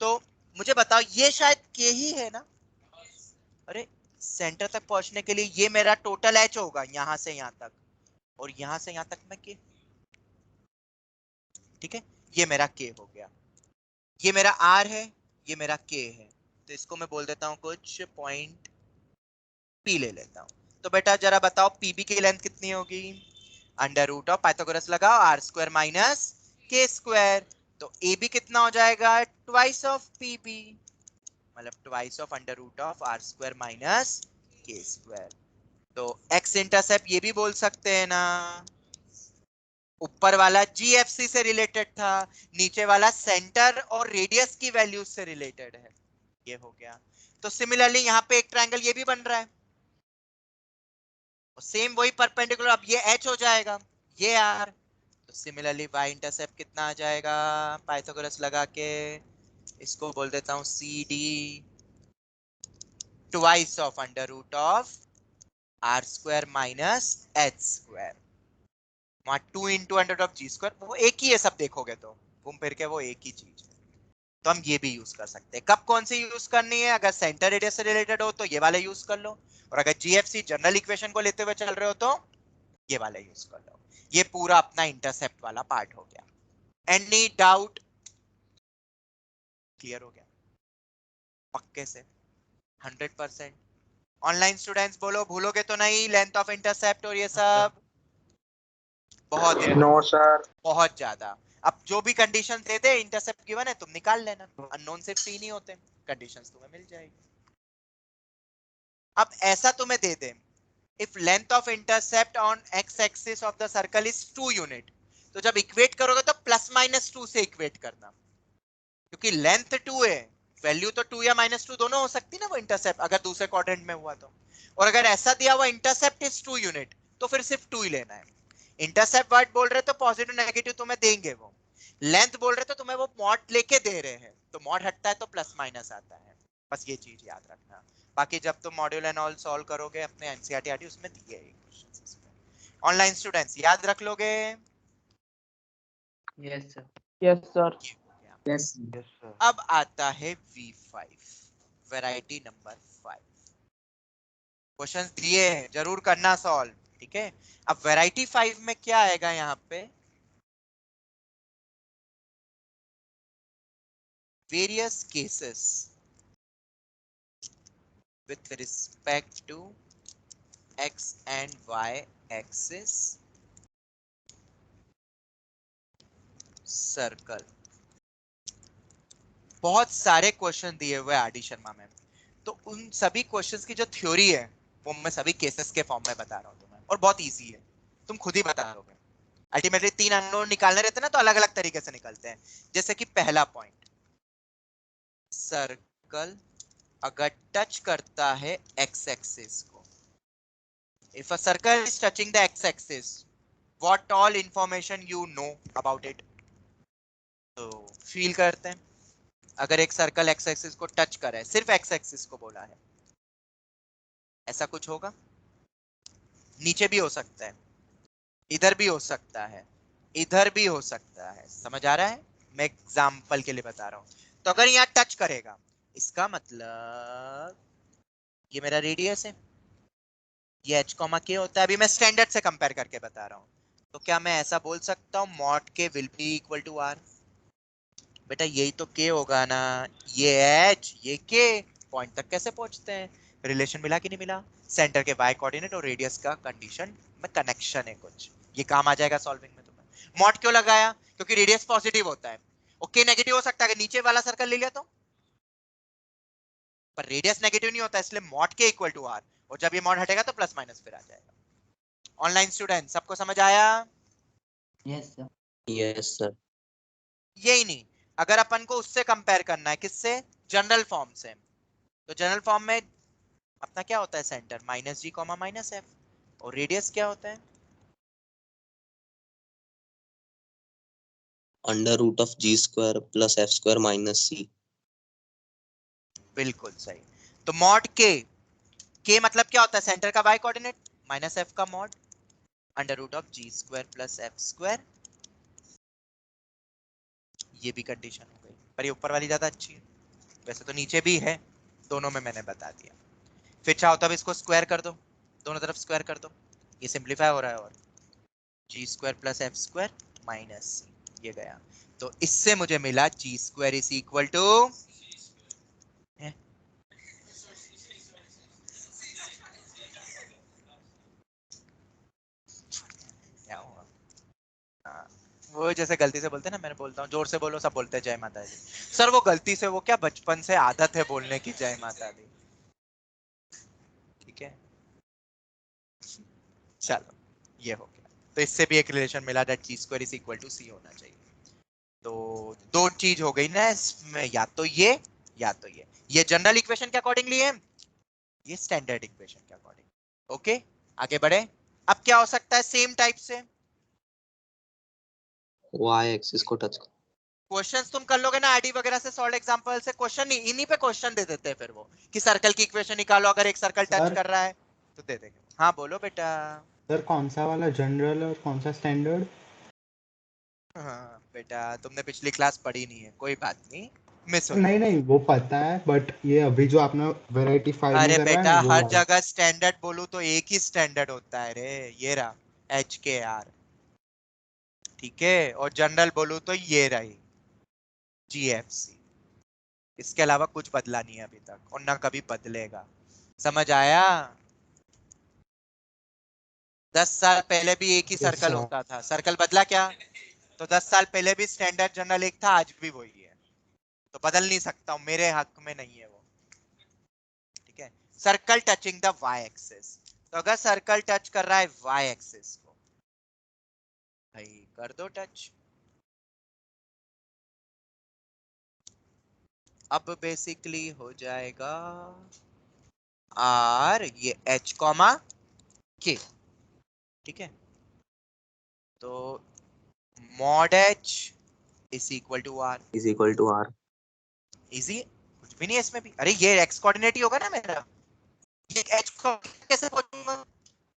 [SPEAKER 1] तो मुझे बताओ ये शायद के ही है ना, अरे सेंटर तक पहुंचने के लिए ये मेरा टोटल एच होगा यहां से यहां तक, और यहां से यहां तक मैं के, ठीक है, ये मेरा के हो गया, ये मेरा आर है, ये मेरा के है, तो इसको मैं बोल देता हूं कुछ पॉइंट पी ले लेता हूं, तो बेटा जरा बताओ पीबी की लेंथ कितनी होगी, अंडर रूट ऑफ पाइथागोरस लगाओ आर स्क्वायर माइनस के स्क्वायर, तो ए बी कितना हो जाएगा, ट्वाइस ऑफ पीबी, मतलब twice of under root of are square minus के स्क्वायर, तो एक्स इंटरसेप्ट ये भी बोल सकते हैं ना, ऊपर वाला जीएफसी से रिलेटेड था, नीचे वाला सेंटर और रेडियस की वैल्यूज से रिलेटेड है, ये हो गया, तो सिमिलरली यहाँ पे एक ट्रायंगल ये भी बन रहा है, सेम वही परपेंडिकुलर, अब ये एच हो जाएगा, ये आर, तो सिमिलरली वाई इंटरसेप्ट कितना आ जाएगा, पाइथागोरस लगा के इसको बोल देता हूं C D twice of under root of are square minus H square, वहां 2 into under of ji square, वो एक ही है सब देखोगे तो घूम फिर के वो एक ही चीज है, तो हम ये भी यूज कर सकते हैं, कब कौन सी यूज करनी है, अगर सेंटर रेडियस से रिलेटेड हो तो ये वाले यूज कर लो, और अगर जीएफसी जनरल इक्वेशन को लेते हुए चल रहे हो तो ये वाला यूज कर लो। ये पूरा अपना इंटरसेप्ट वाला पार्ट हो गया। Any doubt? क्लियर हो गया पक्के से? 100%? ऑनलाइन स्टूडेंट्स बोलो, भूलोगे तो नहीं लेंथ ऑफ इंटरसेप्ट और ये सब? बहुत
[SPEAKER 7] नो सर।
[SPEAKER 1] बहुत ज्यादा। अब जो भी कंडीशन दे दे, इंटरसेप्ट गिवन है, तुम निकाल लेना। अननोन से 3 ही होते हैं, कंडीशंस तुम्हें मिल जाएगी। अब ऐसा तुम्हें दे दे, if length of intercept on x axis of the circle is 2 unit, तो जब इक्वेट करोगे तो +-2 से इक्वेट करना, क्योंकि लेंथ 2 है, वैल्यू तो 2 या -2 दोनों हो सकती ना वो इंटरसेप्ट, अगर दूसरे क्वाड्रेंट में हुआ तो। और अगर ऐसा दिया हुआ इंटरसेप्ट इज 2 यूनिट, तो फिर सिर्फ 2 ही लेना है। इंटरसेप्ट वर्ड बोल रहे तो पॉजिटिव नेगेटिव तुम्हें देंगे वो, लेंथ बोल रहे तो तुम्हें वो मॉड लेके दे रहे हैं, तो मॉड हटता है तो +- आता है। बस ये चीज याद रखना। बाकी जब तुम मॉड्यूल एंड ऑल सॉल्व करोगे अपने एनसीईआरटी आरटी, उसमें दिए हैं क्वेश्चंस इसमें। ऑनलाइन स्टूडेंट्स याद रख लोगे?
[SPEAKER 4] Yes sir.
[SPEAKER 6] Yes sir.
[SPEAKER 1] ये हो गया।
[SPEAKER 4] Yes
[SPEAKER 2] yes sir.
[SPEAKER 1] अब आता है V5, वैरायटी नंबर 5। क्वेश्चंस दिए हैं, जरूर करना सॉल्व, ठीक है? अब वैरायटी 5 में क्या आएगा यहाँ पे? Various cases with respect to x and y axis circle. बहुत सारे क्वेश्चन दिए हुए आर डी शर्मा में, तो उन सभी क्वेश्चंस की जो थ्योरी है वो मैं सभी केसेस के फॉर्म में बता रहा हूँ तुम्हें, और बहुत इजी है, तुम खुद ही बता दोगे। अल्टीमेटली 3 अननोन निकालने रहते हैं ना, तो अलग अलग तरीके से निकलते हैं। जैसे कि पहला पॉइंट, सर्कल अगर टच करता है एक्स एक्सिस को, if a circle is touching the x axis, what all information you know about it? तो फील करते हैं, अगर एक सर्कल एक्स एक्सिस को टच करे, सिर्फ एक्स एक्सिस को बोला है, ऐसा कुछ होगा? नीचे भी हो सकता है, इधर भी हो सकता है, इधर भी हो सकता है, समझ आ रहा है? मैं एग्जांपल के लिए बता रहा हूं। तो अगर यहाँ टच करेगा, इसका मतलब ये मेरा रेडियस है, ये h, k होता है। अभी मैं स्टैंडर्ड से कंपेयर करके बता रहा हूँ, तो क्या मैं ऐसा बोल सकता हूँ mod k will be equal to r? बेटा यही तो k होगा ना, ये h ये k, पॉइंट तक कैसे पहुंचते हैं? रिलेशन मिला कि नहीं मिला? सेंटर के y कोऑर्डिनेट और रेडियस का कंडीशन में कनेक्शन है कुछ, ये काम आ जाएगा सॉल्विंग में तुम्हें। मॉड क्यों लगाया? क्योंकि रेडियस पॉजिटिव होता है, ओके नेगेटिव हो सकता है, अगर नीचे वाला सर्कल ले लिया तो, पर रेडियस नेगेटिव नहीं होता, इसलिए mod k equal to r, और जब ये मॉड हटेगा तो +- फिर आ जाएगा। ऑनलाइन स्टूडेंट सबको समझ आया?
[SPEAKER 4] Yes sir.
[SPEAKER 3] Yes sir.
[SPEAKER 1] यही नहीं, अगर अपन को उससे कंपेयर करना है, किससे? जनरल फॉर्म से, तो जनरल फॉर्म में अपना क्या होता है? सेंटर -g, -f, और रेडियस क्या होता है?
[SPEAKER 3] √g² + f² - c।
[SPEAKER 1] बिल्कुल सही। तो मॉड k मतलब क्या होता है? सेंटर का y कोऑर्डिनेट -f का मॉड √g² + f²। ये भी कंडीशन हो गई, पर ये ऊपर वाली ज्यादा अच्छी है, वैसे तो नीचे भी है, दोनों में मैंने बता दिया। फिर चाहो तब इसको स्क्वायर कर दो, दोनों तरफ स्क्वायर कर दो, ये सिंपलीफाई हो रहा है, और g² + f² - c, ये गया। तो इससे मुझे मिला g² इज इक्वल टू, क्या हुआ? हाँ, वो जैसे गलती से बोलते हैं ना, मैंने बोलता हूँ जोर से बोलो, सब बोलते हैं जय माता दी। सर वो गलती से, वो क्या बचपन से आदत है बोलने की जय माता दी, ठीक है? चलो ये हो गया। तो इससे भी एक रिलेशन मिला, that g² is equal to c होना चाहिए। तो दो चीज हो गई ना इसमें, या तो ये जनरल इक्वेशन के अकॉर्डिंगली है, ये स्टैंडर्ड इक्वेशन के अकॉर्डिंग। ओके, आगे बढ़े। अब क्या हो सकता है सेम टाइप से?
[SPEAKER 3] y एक्सिस को टच।
[SPEAKER 1] क्वेश्चंस तुम कर लोगे ना आरडी वगैरह से, सॉल्व एग्जांपल से, क्वेश्चन नहीं, इन्हीं पे क्वेश्चन दे देते हैं फिर वो, कि सर्कल की इक्वेशन निकालो, अगर एक सर्कल टच
[SPEAKER 2] सर
[SPEAKER 1] कर रहा है तो दे देंगे। हाँ बोलो बेटा।
[SPEAKER 2] सर कौन सा वाला जनरल और कौन सा स्टैंडर्ड?
[SPEAKER 1] हाँ बेटा, तुमने पिछली क्लास पढ़ी नहीं है, कोई बात नहीं, मिस हो
[SPEAKER 2] नहीं
[SPEAKER 1] जाएगी।
[SPEAKER 2] नहीं वो पता है, बट ये अभी जो आपने वैरायटी 5 में
[SPEAKER 1] अरे
[SPEAKER 2] करवाया
[SPEAKER 1] बेटा
[SPEAKER 2] ना वो
[SPEAKER 1] हर
[SPEAKER 2] वाला।
[SPEAKER 1] जगह स्टैंडर्ड बोलूं तो एक ही स्टैंडर्ड होता है रे, ये रहा, एच के आर, ठीक है। और जनरल बोलूं तो ये रही जीएफसी। इसके अलावा कुछ बदला नहीं है अभी तक और ना कभी बदलेगा। समझ आया? 10 साल पहले भी एक ही
[SPEAKER 2] यस
[SPEAKER 1] सर्कल
[SPEAKER 2] सर।
[SPEAKER 1] होता था, सर्कल बदला क्या? तो 10 साल पहले भी स्टैंडर्ड जनरल एक था, आज भी वही है, तो बदल नहीं सकता हूं, मेरे हक में नहीं है वो, ठीक है। Circle touching the Y axis, तो अगर सर्कल टच कर रहा है वाई एक्सिस को, भाई कर दो टच। अब बेसिकली हो जाएगा आर, ये एच कॉमा के, ठीक है। तो mod H is equal to R,
[SPEAKER 3] is equal to R.
[SPEAKER 1] Easy, कुछ भी नहीं है इसमें भी। अरे ये एक्स कोऑर्डिनेट ही होगा ना मेरा, ये एच को कैसे पहुंचूंगा?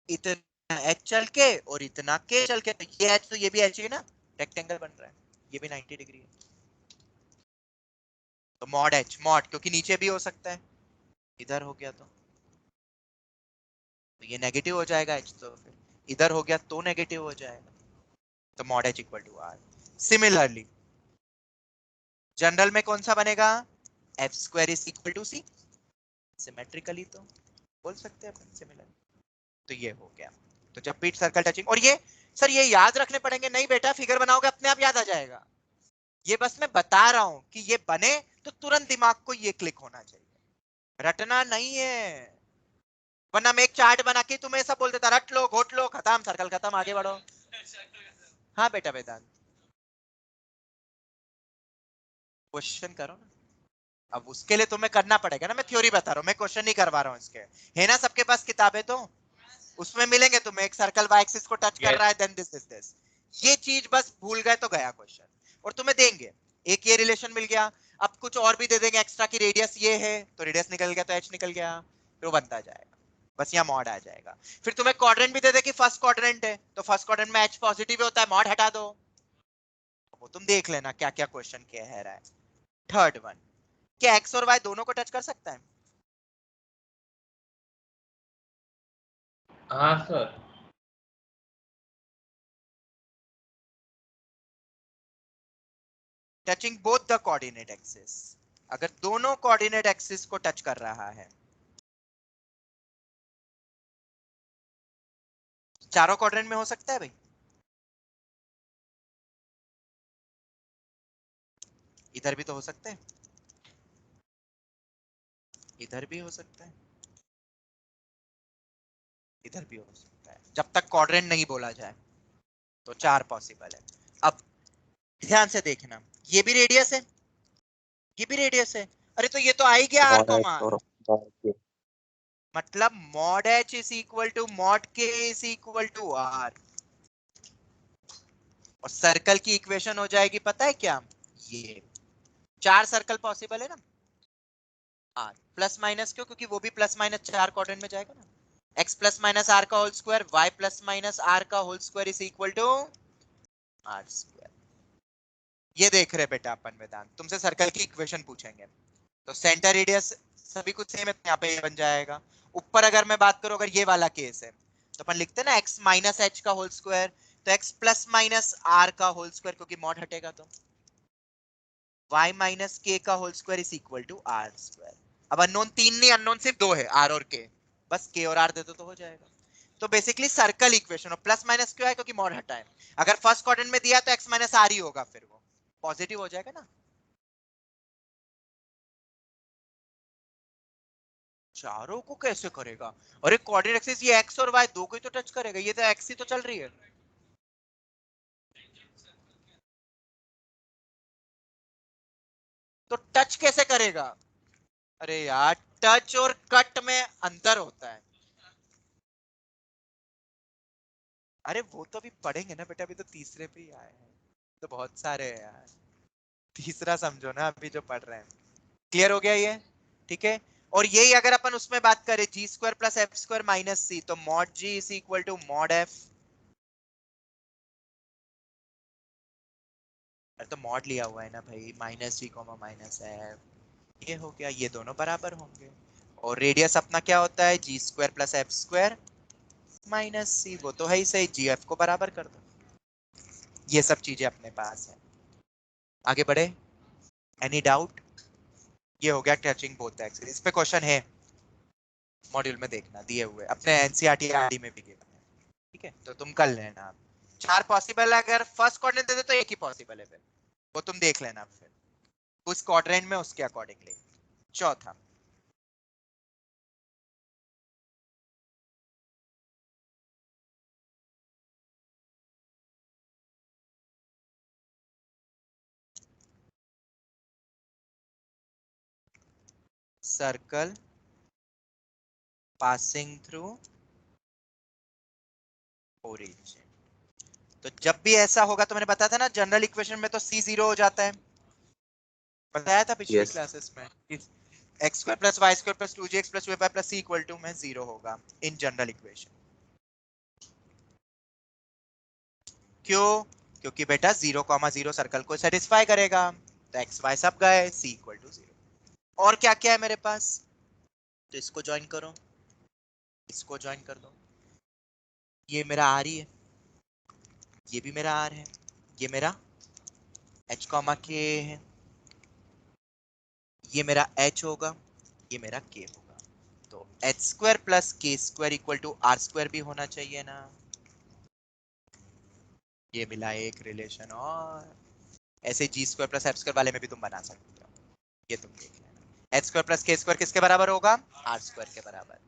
[SPEAKER 1] इतना एच चल के और इतना के चल के, तो ये एच तो ये भी एच ही है ना, रेक्टेंगल बन रहा है, ये भी 90 डिग्री है। तो मॉड एच, मॉड क्योंकि नीचे भी हो सकता है, इधर हो गया तो ये नेगेटिव हो जाएगा एच, तो फिर इधर हो गया तो नेगेटिव हो जाएगा, तो mod H equal to R. Similarly general में कौन सा बनेगा? F square is equal to C, symmetrically तो बोल सकते हैं अपन सिमिलर। तो ये हो गया। तो जब भी सर्कल टचिंग, और ये सर ये याद रखने पड़ेंगे, नहीं बेटा फिगर बनाओगे अपने आप याद आ जाएगा, ये बस मैं बता रहा हूं कि ये बने तो तुरंत दिमाग को ये क्लिक होना चाहिए, रटना नहीं है। वरना मैं एक चार्ट बना के तुम्हें ऐसा बोल देता, रट लो, घोट लो, खत्म, सर्कल खत्म, आगे बढ़ो। हाँ बेटा वेदांत, क्वेश्चन करो ना। अब उसके लिए तुम्हें करना पड़ेगा ना, मैं थ्योरी बता रहा हूँ, मैं क्वेश्चन नहीं करवा रहा हूँ इसके, है ना सबके पास किताबें, तो उसमें मिलेंगे तुम्हें, एक सर्कल वाई एक्सिस को टच कर रहा है, देन दिस इज दिस। ये चीज बस भूल गए तो गया क्वेश्चन। और तुम्हें देंगे एक ये रिलेशन मिल गया, अब कुछ और भी दे देंगे एक्स्ट्रा की रेडियस ये है, तो रेडियस निकल गया तो एच निकल गया, फिर वो बनता जाएगा, बस यहाँ मॉड आ जाएगा। फिर तुम्हें क्वाड्रेंट भी दे दे कि फर्स्ट क्वाड्रेंट है, तो फर्स्ट क्वाड्रेंट में एच पॉजिटिव होता है, मॉड हटा दो। वो तुम देख लेना क्या क्या क्वेश्चन कह रहा है। थर्ड वन, क्या एक्स और वाई दोनों को टच कर सकता है?
[SPEAKER 5] हाँ sir.
[SPEAKER 1] Touching both the coordinate axis, अगर दोनों कोऑर्डिनेट एक्सिस को टच कर रहा है, चारों क्वाड्रेंट में हो सकता है भाई। इधर भी तो हो सकते हैं, इधर भी हो सकता है, इधर भी हो सकता है, जब तक क्वाड्रेंट नहीं बोला जाए तो चार पॉसिबल है। अब ध्यान से देखना, ये भी रेडियस है, ये भी रेडियस है, अरे तो ये तो आ ही गया आर
[SPEAKER 3] मॉड एच
[SPEAKER 1] कॉमा,
[SPEAKER 3] और मॉड के।
[SPEAKER 1] मतलब mod H is equal to mod K is equal to R. और सर्कल की इक्वेशन हो जाएगी पता है क्या, ये चार सर्कल पॉसिबल है ना, आर प्लस माइनस क्यों, क्योंकि वो भी प्लस माइनस चार क्वाड्रेंट में जाएगा ना, एक्स प्लस माइनस आर का whole square, y plus minus are का whole square is equal to are square. ये देख रहे बेटा अपन वेदांत, तुमसे सर्कल की इक्वेशन पूछेंगे, तो सेंटर रेडियस सभी कुछ सेम है, तो यहाँ पे ये बन जाएगा। ऊपर अगर मैं बात करूं, अगर ये वाला केस है, तो अपन लिखते हैं ना एक्स माइनस एच का होल स्क्वायर, तो एक्स प्लस माइनस आर का होल स्क्वायर, क्योंकि मॉड हटेगा तो y माइनस के का whole square is equal to are square. अब अननोन तीन नहीं, अननोन सिर्फ दो है, आर और के, बस के और आर दे दो तो हो जाएगा। तो बेसिकली सर्कल इक्वेशन, और प्लस माइनस क्यों है, क्योंकि मॉड हटा है। अगर फर्स्ट क्वाड्रेंट में दिया तो एक्स माइनस आर ही होगा, फिर वो पॉजिटिव हो जाएगा ना। चारों को कैसे करेगा? अरे कोऑर्डिनेट एक्सिस ये एक्स और वाई दो को ही तो टच करेगा, ये तो एक्स ही तो चल रही है। तो टच कैसे करेगा? अरे यार टच और कट में अंतर होता है। अरे वो तो अभी पढ़ेंगे ना बेटा, अभी तो तीसरे पे ही आए हैं, तो बहुत सारे हैं यार, तीसरा समझो ना अभी जो पढ़ रहे हैं। क्लियर हो गया ये? ठीक है। और यही अगर अपन उसमें बात करें g square plus F square minus c, तो mod g is equal to mod f. अरे तो मॉड लिया हुआ है ना भाई, minus g comma minus f, ये हो गया, ये दोनों बराबर होंगे। और रेडियस अपना क्या होता है, g square plus F square minus c, वो तो है ही सही, जी एफ को बराबर कर दो। ये सब चीजें अपने पास है। आगे बढ़े, एनी डाउट? ये हो गया टचिंग बोथ एक्सिस। इस पे क्वेश्चन है मॉड्यूल में, देखना दिए हुए अपने एनसीईआरटी आरडी में भी गिवन है, ठीक है? तो तुम कर लेना। आप 4 पॉसिबल है, अगर फर्स्ट क्वाड्रेंट दे दे तो एक ही पॉसिबल है, फिर वो तुम देख लेना फिर उस क्वाड्रेंट में उसके अकॉर्डिंगली। चौथा, सर्कल पासिंग थ्रू ओरिजिन। तो जब भी ऐसा होगा तो मैंने बताया था ना, जनरल इक्वेशन में तो सी 0 हो जाता है, बताया था पिछली
[SPEAKER 3] Yes.
[SPEAKER 1] क्लासेस में। X square plus Y square plus 2gx plus 2y plus c equal to में 0 होगा इन जनरल इक्वेशन। क्यों? क्योंकि बेटा 0,0 सर्कल को सेटिस्फाई करेगा, तो एक्स वाई सब गए, c इक्वल टू 0। और क्या क्या है मेरे पास? तो इसको ज्वाइन करो, इसको ज्वाइन कर दो। ये मेरा आर ही है, ये भी मेरा आर है, ये मेरा h कॉमा k है, ये मेरा h होगा, ये मेरा k होगा। तो h square plus k square equal to are square भी होना चाहिए ना। ये मिला एक रिलेशन, और ऐसे जी स्क्वायर प्लस एफ स्क्वायर वाले में भी तुम बना सकते हो। ये तुम देख लेना, H square plus K square किसके बराबर होगा? आर स्क्वायर के बराबर।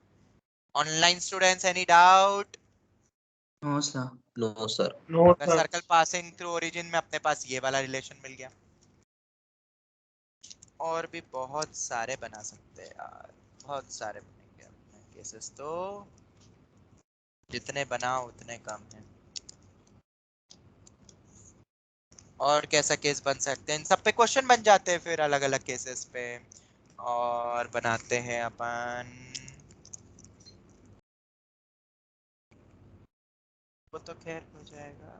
[SPEAKER 1] Online students, any doubt?
[SPEAKER 4] No sir.
[SPEAKER 3] No, sir.
[SPEAKER 5] No sir.
[SPEAKER 1] Circle passing through origin में अपने पास ये वाला रिलेशन मिल गया। और भी बहुत सारे बना सकते हैं यार, बहुत सारे बनेंगे केसेस, तो जितने बनाओ उतने कम है। और कैसा केस बन सकते हैं, इन सब पे क्वेश्चन बन जाते हैं फिर अलग अलग केसेस पे, और बनाते हैं अपन। वो तो खैर हो जाएगा।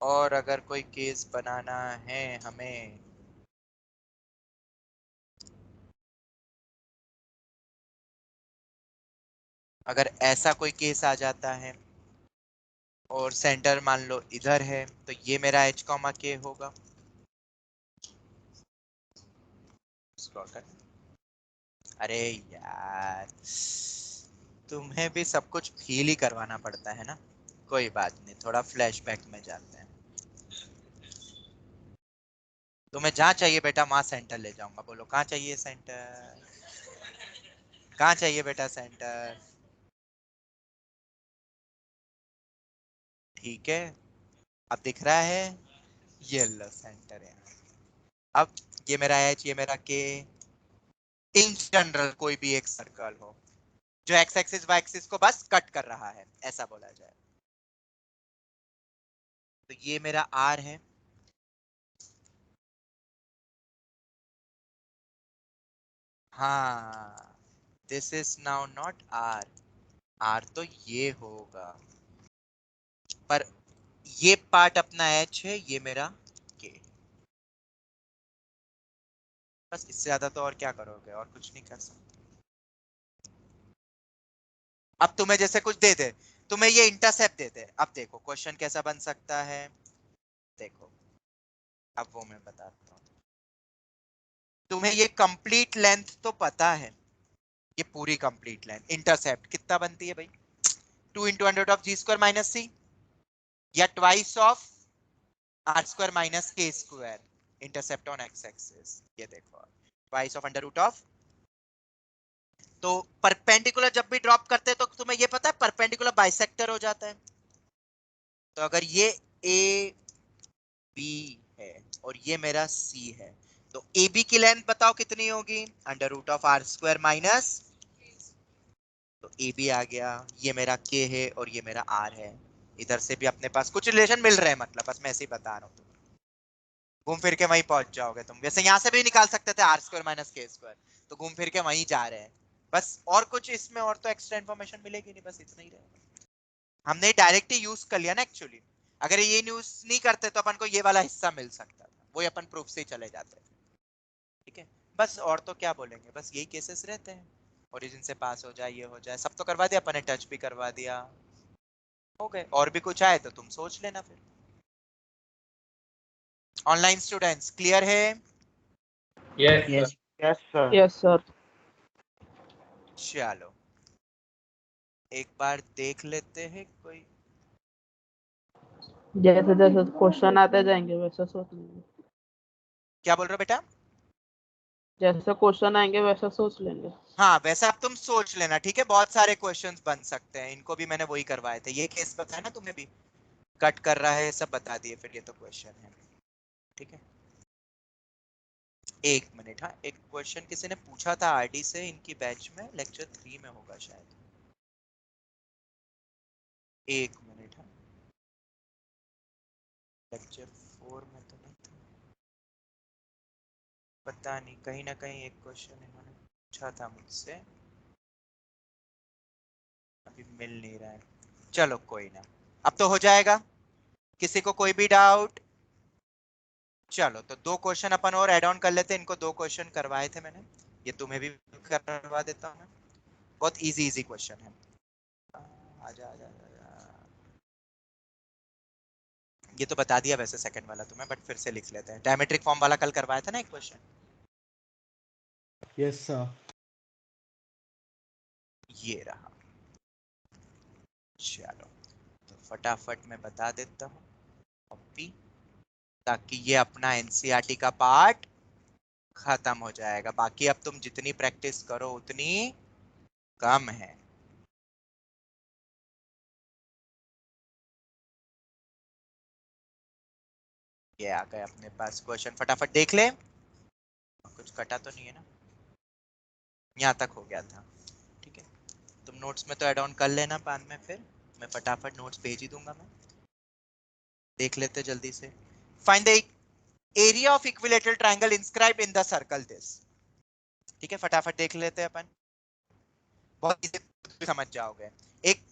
[SPEAKER 1] और अगर कोई केस बनाना है हमें, अगर ऐसा कोई केस आ जाता है और सेंटर मान लो इधर है, तो ये मेरा h कॉमा k होगा। अरे यार, तुम्हें भी सब कुछ फील ही करवाना पड़ता है ना। कोई बात नहीं, थोड़ा फ्लैशबैक में जाते हैं। तुम्हें जहाँ चाहिए बेटा वहां सेंटर ले जाऊंगा। बोलो कहाँ चाहिए सेंटर? कहाँ चाहिए बेटा सेंटर? ठीक है, अब दिख रहा है, ये लो सेंटर है। अब ये मेरा h, ये मेरा k, इन जनरल कोई भी एक सर्कल हो जो x एक्सिस y एक्सिस को बस कट कर रहा है, ऐसा बोला जाए। तो ये मेरा r है, हाँ, this is now not r, r तो ये होगा, पर ये पार्ट अपना h है, ये मेरा k। बस इससे ज्यादा तो और क्या करोगे, और कुछ नहीं कर सकते। अब तुम्हें जैसे कुछ दे दे, तुम्हें ये इंटरसेप्ट दे दे, अब देखो क्वेश्चन कैसा बन सकता है। देखो अब वो मैं बताता हूँ। तुम्हें ये कंप्लीट लेंथ तो पता है, ये पूरी कंप्लीट लेंथ इंटरसेप्ट कितना बनती है भाई? 2 into under of ji square minus c, या twice of are square minus के square, intercept on x axis. ये देखो twice of under root of. तो परपेंडिकुलर जब भी ड्रॉप करते हैं तो तुम्हें ये पता है परपेंडिकुलर बाइसेक्टर हो जाता है। तो अगर ये ए बी है और ये मेरा सी है, तो ए बी की लेंथ बताओ कितनी होगी? Under root of are square minus, तो ए बी आ गया, ये मेरा के है और ये मेरा आर है। इधर से भी अपने पास कुछ रिलेशन मिल रहे हैं, मतलब बस मैं ऐसे ही बता रहा हूँ, तुम घूम फिर के वहीं पहुंच जाओगे। तुम वैसे यहाँ से भी निकाल सकते थे आर स्क्वायर माइनस के स्क्वायर, तो घूम फिर के वहीं जा रहे हैं। बस और कुछ इसमें और तो एक्स्ट्रा इन्फॉर्मेशन मिलेगी नहीं, बस इतना ही रहेगा। हमने डायरेक्ट ही यूज कर लिया ना एक्चुअली। अगर ये न्यूज नहीं करते तो अपन को ये वाला हिस्सा मिल सकता था, वही अपन प्रूफ से ही चले जाते। ठीक है, बस और तो क्या बोलेंगे, बस यही केसेस रहते हैं। ओरिजिन से पास हो जाए, ये हो जाए, सब तो करवा दिया अपन ने, टच भी करवा दिया, हो गए। और भी कुछ आए तो तुम सोच लेना फिर। ऑनलाइन स्टूडेंट्स क्लियर है?
[SPEAKER 5] Yes
[SPEAKER 4] yes
[SPEAKER 2] yes sir.
[SPEAKER 6] Yes sir.
[SPEAKER 1] चलो एक बार देख लेते हैं कोई।
[SPEAKER 6] जैसे जैसे क्वेश्चन आते जाएंगे वैसे सोच लेंगे।
[SPEAKER 1] क्या बोल रहे हो बेटा?
[SPEAKER 6] जैसे क्वेश्चन आएंगे वैसे सोच लेंगे।
[SPEAKER 1] हाँ वैसे अब तुम सोच लेना, ठीक है। बहुत सारे क्वेश्चंस बन सकते हैं, इनको भी मैंने वही करवाए थे। ये केस बताया ना तुम्हें भी, कट कर रहा है सब बता दिए, फिर ये तो क्वेश्चन है। ठीक है, एक मिनट। हाँ, एक क्वेश्चन किसी ने पूछा था आरडी से, इनकी बैच में लेक्चर 3 में होगा शायद। एक मिनट। हाँ, लेक्चर 4 में तो नहीं था, पता नहीं, कहीं ना कहीं एक क्वेश्चन इन्होंने पूछा था मुझसे, अभी मिल नहीं रहा है। चलो कोई ना, अब तो हो जाएगा। किसी को कोई भी डाउट? चलो तो 2 क्वेश्चन अपन और ऐड ऑन कर लेते हैं। इनको 2 क्वेश्चन करवाए थे मैंने, ये तुम्हें भी करवा देता हूँ मैं। बहुत इजी इजी क्वेश्चन है। आजा आजा आजा। ये तो बता दिया वैसे सेकंड वाला तुम्हें, बट फिर से लिख लेते हैं। डायमेट्रिक फॉर्म वाला कल करवाया था ना एक क्वेश्चन।
[SPEAKER 2] Yes sir.
[SPEAKER 1] ये रहा। चलो तो फटाफट मैं बता देता हूँ कॉपी, ताकि ये अपना एनसीईआरटी का पार्ट खत्म हो जाएगा। बाकी अब तुम जितनी प्रैक्टिस करो उतनी कम है। ये आ गए अपने पास क्वेश्चन, फटाफट देख ले। कुछ कटा तो नहीं है ना? यहाँ तक हो गया था, ठीक है। तुम नोट्स में तो ऐड ऑन कर लेना बाद में, फिर मैं फटाफट नोट्स भेज ही दूंगा। मैं देख लेते जल्दी से। Find the area of equilateral triangle inscribed in the circle this. ठीक है, फटाफट देख लेते हैं अपन, बहुत इजी समझ जाओगे। एक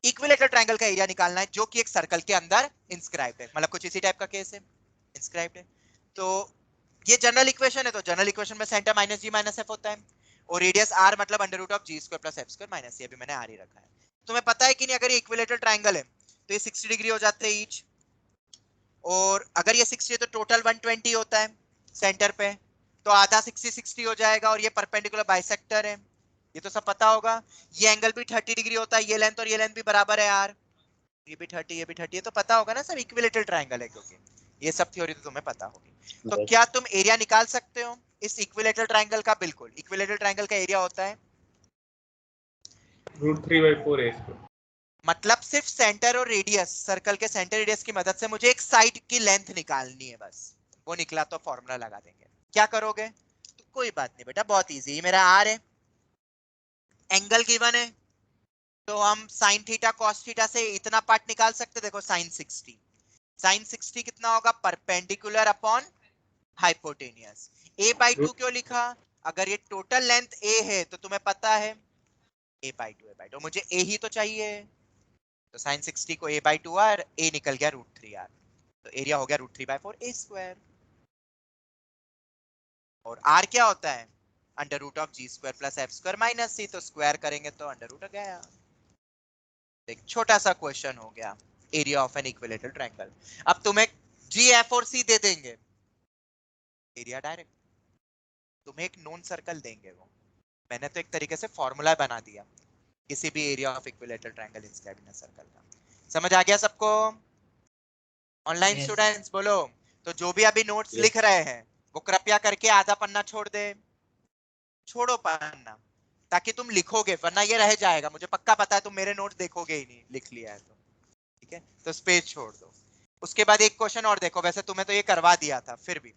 [SPEAKER 1] इक्विलेटरल ट्रायंगल का एरिया निकालना है जो कि एक सर्कल के अंदर इंस्क्राइब्ड है, मतलब कुछ इसी टाइप का केस है, इंस्क्राइब्ड है। तो ये जनरल इक्वेशन है, तो जनरल इक्वेशन में center minus G minus F होता है, और रेडियस आर मतलब under root of ji square plus F square minus ये भी मैंने आर ही रखा है। तुम्हें पता है कि नहीं, अगर ये इक्विलेटरल ट्रायंगल है तो ये 60 डिग्री हो जाते हैं ईच, और अगर ये 60 है तो टोटल 120 होता है सेंटर पे, तो आधा 60 60 हो जाएगा, और ये परपेंडिकुलर बाइसेक्टर है, ये तो सब पता होगा। ये एंगल भी 30 डिग्री होता है, ये लेंथ और ये लेंथ भी बराबर है यार, ये भी 30 ये भी 30, ये तो पता होगा ना सब, इक्विलेटरल ट्रायंगल है क्योंकि ये सब थ्योरी तो तुम्हें पता होगी। तो
[SPEAKER 3] Yes.
[SPEAKER 1] क्या तुम एरिया निकाल सकते हो इस इक्विलेटरल ट्रायंगल का? बिल्कुल, इक्विलेटरल ट्रायंगल का एरिया होता है
[SPEAKER 5] √3/4a²।
[SPEAKER 1] मतलब सिर्फ सेंटर और रेडियस, सर्कल के सेंटर रेडियस की मदद से मुझे एक साइड की लेंथ निकालनी है, बस वो निकला तो फॉर्मूला लगा देंगे। क्या करोगे? तो कोई बात नहीं बेटा, बहुत इजी। मेरा आर है, एंगल गिवन है, तो हम साइन थीटा कॉस थीटा से इतना पार्ट निकाल सकते। देखो साइन 60, साइन 60 कितना होगा? Perpendicular upon hypotenuse. a/2 क्यों लिखा? अगर ये टोटल लेंथ a है तो तुम्हें पता है a/2 मुझे a ही तो चाहिए, तो साइन 60 को a/2 आर, a निकल गया √3r, तो एरिया हो गया √3/4a²। और r क्या होता है? Under root of ji square plus F square minus c, तो स्क्वायर करेंगे तो अंडर रूट आ गया। एक छोटा सा क्वेश्चन हो गया, area of an equilateral triangle. अब तुम्हें जी एफ और सी दे देंगे, एरिया डायरेक्ट तुम्हें एक नोन सर्कल देंगे। वो मैंने तो एक तरीके से फॉर्मूला बना दिया किसी भी area of equilateral triangle inscribed in a circle का। समझ आ गया सबको? ऑनलाइन
[SPEAKER 4] यस
[SPEAKER 1] स्टूडेंट्स बोलो। तो जो भी अभी नोट्स
[SPEAKER 3] Yes.
[SPEAKER 1] लिख रहे हैं वो कृपया करके आधा पन्ना छोड़ दे, छोड़ो पन्ना, ताकि तुम लिखोगे, वरना ये रह जाएगा। मुझे पक्का पता है तुम मेरे नोट्स देखोगे ही नहीं, लिख लिया है तो। ठीक है, तो स्पेस छोड़ दो। उसके बाद एक क्वेश्चन और देखो, वैसे तुम्हें तो ये करवा दिया था, फिर भी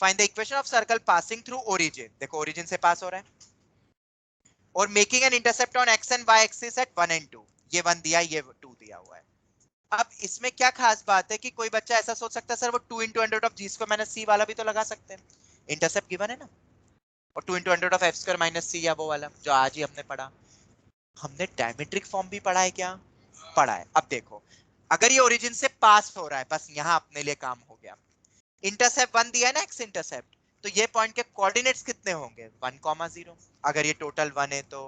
[SPEAKER 1] find the equation of circle passing through origin. देखो ओरिजिन से पास हो रहा है, और making an intercept on X and Y axis at 1 and 2। ये 1 दिया, ये 2 दिया हुआ है। अब इसमें क्या खास बात है कि कोई बच्चा ऐसा सोच सकता है सर वो 2 into under root of ji square minus c वाला भी तो लगा सकते हैं, इंटरसेप्ट गिवन है ना, और 2 into under root of F square minus c, या वो वाला जो आज ही हमने पढ़ा। हमने डायमेट्रिक फॉर्म भी पढ़ा है क्या? पढ़ा है। अब देखो, अगर ये ओरिजिन से पास हो रहा है, बस यहां अपने लिए काम हो गया। इंटरसेप्ट 1 दिया है ना, एक्स इंटरसेप्ट, तो ये पॉइंट के कोऑर्डिनेट्स कितने होंगे 1,0, अगर ये टोटल 1 है तो,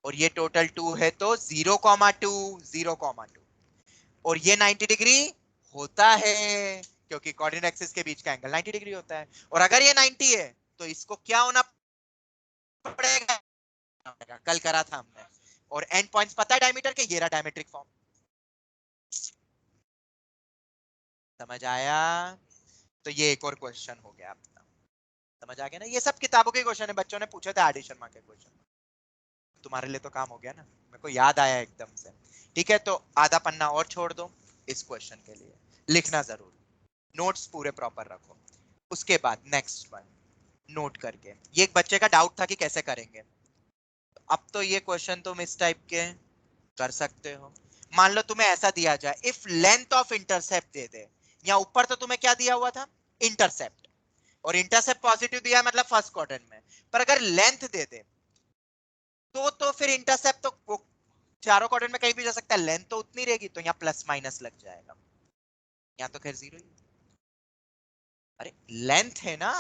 [SPEAKER 1] और ये टोटल 2 है तो 0,2 0,2, और ये 90 डिग्री होता है क्योंकि कोऑर्डिनेट एक्सिस के बीच का एंगल 90 डिग्री होता है। और अगर ये 90 है तो इसको क्या होना पड़ेगा, कल करा था हमने, और एंड पॉइंट्स पता है डायमीटर के, ये रहा डायमेट्रिक फॉर्म। समझ आया? तो ये एक और क्वेश्चन हो गया अपना, समझ आ गया ना? ये सब किताबों के क्वेश्चन है, बच्चों ने पूछे थे आर डी शर्मा के क्वेश्चन, तुम्हारे लिए तो काम हो गया ना, मेरे को याद आया एकदम से। ठीक है, तो आधा पन्ना और छोड़ दो इस क्वेश्चन के लिए, लिखना जरूर, नोट्स पूरे प्रॉपर रखो। उसके बाद नेक्स्ट वन नोट करके, ये एक बच्चे का डाउट था कि कैसे करेंगे। अब तो ये क्वेश्चन तुम इस टाइप के कर सकते हो। मान लो तुम्हें ऐसा दिया जाए, इफ लेंथ ऑफ इंटरसेप्ट दे दे, या ऊपर तो तुम्हें क्या दिया हुआ था, इंटरसेप्ट, और इंटरसेप्ट पॉजिटिव दिया है मतलब फर्स्ट क्वाड्रेंट में, पर अगर लेंथ दे दे तो फिर इंटरसेप्ट तो वो चारों क्वाड्रेंट में कहीं भी जा सकता है, लेंथ तो उतनी रहेगी, तो यहाँ प्लस माइनस लग जाएगा, यहाँ तो खैर जीरो ही। अरे लेंथ है ना,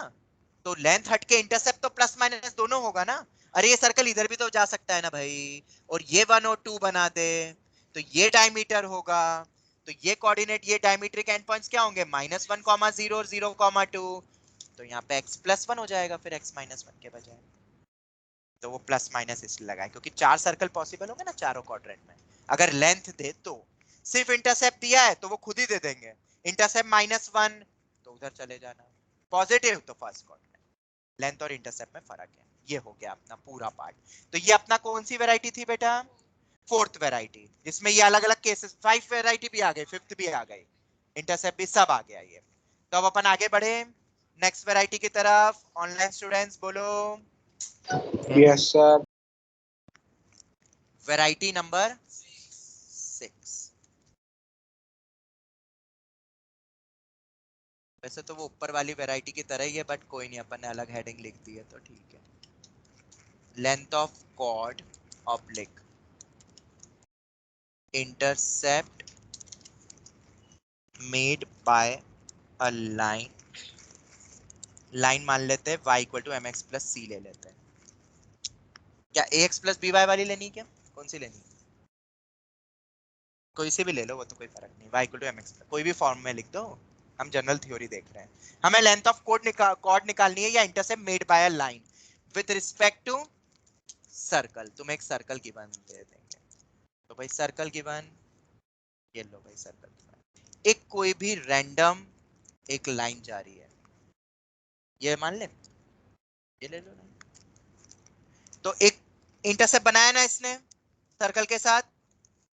[SPEAKER 1] तो लेंथ हट के इंटरसेप्ट तो प्लस माइनस दोनों होगा ना। अरे ये सर्कल इधर भी तो जा सकता है ना भाई, और ये 1 और 2 बना दे तो ये डायमीटर होगा, तो ये कोऑर्डिनेट, ये डायमीट्रिक एंड पॉइंट्स क्या होंगे -1,0 और 0,2, तो यहाँ पे x + 1 हो जाएगा फिर x - 1 के बजाय। तो वो प्लस माइनस इसलिए लगाए क्योंकि 4 सर्कल पॉसिबल होंगे ना चारों क्वाड्रेंट में। अगर लेंथ दे तो, सिर्फ इंटरसेप्ट दिया है तो वो खुद ही दे देंगे, इंटरसेप्ट -1 तो उधर चले जाना, पॉजिटिव तो फर्स्ट क्वाड्रेंट। लेंथ और इंटरसेप्ट में फर्क है। ये हो गया अपना पूरा पार्ट। तो ये अपना कौन सी वैरायटी थी बेटा, फोर्थ वैरायटी, जिसमें ये अलग अलग केसेस, 5 वैरायटी भी आ गई, फिफ्थ भी आ गई, इंटरसेप्ट भी सब आ गया ये। तो अब अपन आगे बढ़े नेक्स्ट वैरायटी की तरफ। ऑनलाइन स्टूडेंट्स बोलो
[SPEAKER 7] यस सर।
[SPEAKER 1] Variety number 6। वैसे तो वो ऊपर वाली वैरायटी की तरह ही है, बट कोई नहीं, अपन ने अलग हेडिंग लिख दी है तो ठीक है। Length of chord oblique intercept made by a line, line मान लेते हैं y = mx + c ले लेते हैं। क्या ax + by वाली लेनी, क्या कौन सी लेनी, कोई सी भी ले लो, वो तो कोई फर्क नहीं, y = mx, कोई भी फॉर्म में लिख दो, हम जनरल थ्योरी देख रहे हैं। हमें लेंथ ऑफ कॉर्ड निकालनी है या intercept made by a line with respect to circle. तुम एक सर्कल गिवन दे देंगे, तो भाई सर्कल गिवन, ये लो भाई सर्कल गिवन, एक कोई भी रैंडम एक लाइन जा रही है, ये मान ले, ये ले लो लाइन, तो एक इंटरसेप्ट बनाया ना इसने सर्कल के साथ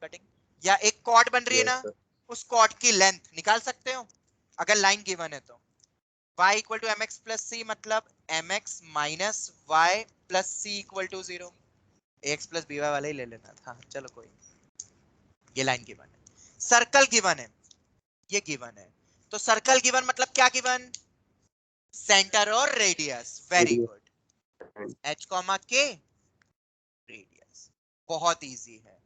[SPEAKER 1] कटिंग, या एक कॉर्ड बन रही है
[SPEAKER 3] यस
[SPEAKER 1] ना,
[SPEAKER 3] सर।
[SPEAKER 1] उस कॉर्ड की लेंथ निकाल सकते हो अगर लाइन गिवन है तो। y = mx + c मतलब mx - y + c = 0। ax + by वाला ही ले लेना था, चलो कोई, ये लाइन गिवन है, सर्कल गिवन है, ये गिवन है, तो सर्कल गिवन मतलब क्या गिवन, सेंटर और radius. Very good, h, k radius, बहुत इजी है,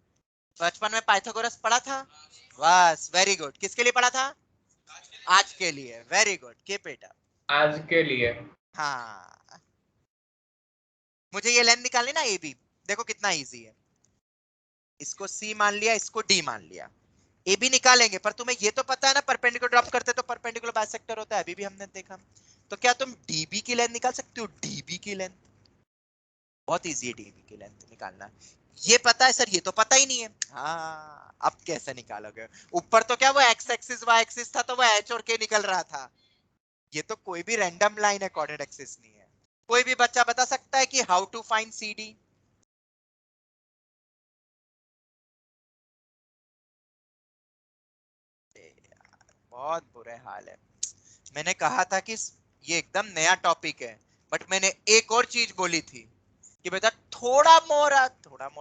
[SPEAKER 1] बचपन में पाइथागोरस पढ़ा था, बस वेरी गुड। किसके लिए पढ़ा था, आज के लिए, very good, keep it up.
[SPEAKER 5] आज के लिए।
[SPEAKER 1] हाँ, मुझे ये लेंथ निकालनी ना, ए बी, देखो कितना इजी है, इसको C मान लिया, इसको D मान लिया, ए बी निकालेंगे, पर तुम्हें ये तो पता है ना परपेंडिकुलर ड्रॉप करते तो परपेंडिकुलर बाइसेक्टर होता है, अभी भी हमने देखा। तो क्या तुम DB की लेंथ निकाल सकते हो, DB की लेंथ, बहुत इजी है DB की लेंथ निकालना। ये पता है सर, ये तो पता ही नहीं है, हाँ अब कैसे निकालोगे, ऊपर तो क्या वो एक्स एक्सिस वाई एक्सिस था तो वो H और K निकल रहा था, ये तो कोई भी रैंडम लाइन है, कोऑर्डिनेट एक्सिस नहीं है। कोई भी बच्चा बता सकता है कि हाउ टू फाइंड CD, बहुत बुरे हाल है। मैंने कहा था कि ये एकदम नया टॉपिक है, बट मैंने एक और चीज बोली थी कि बेटा थोड़ा मोड़ा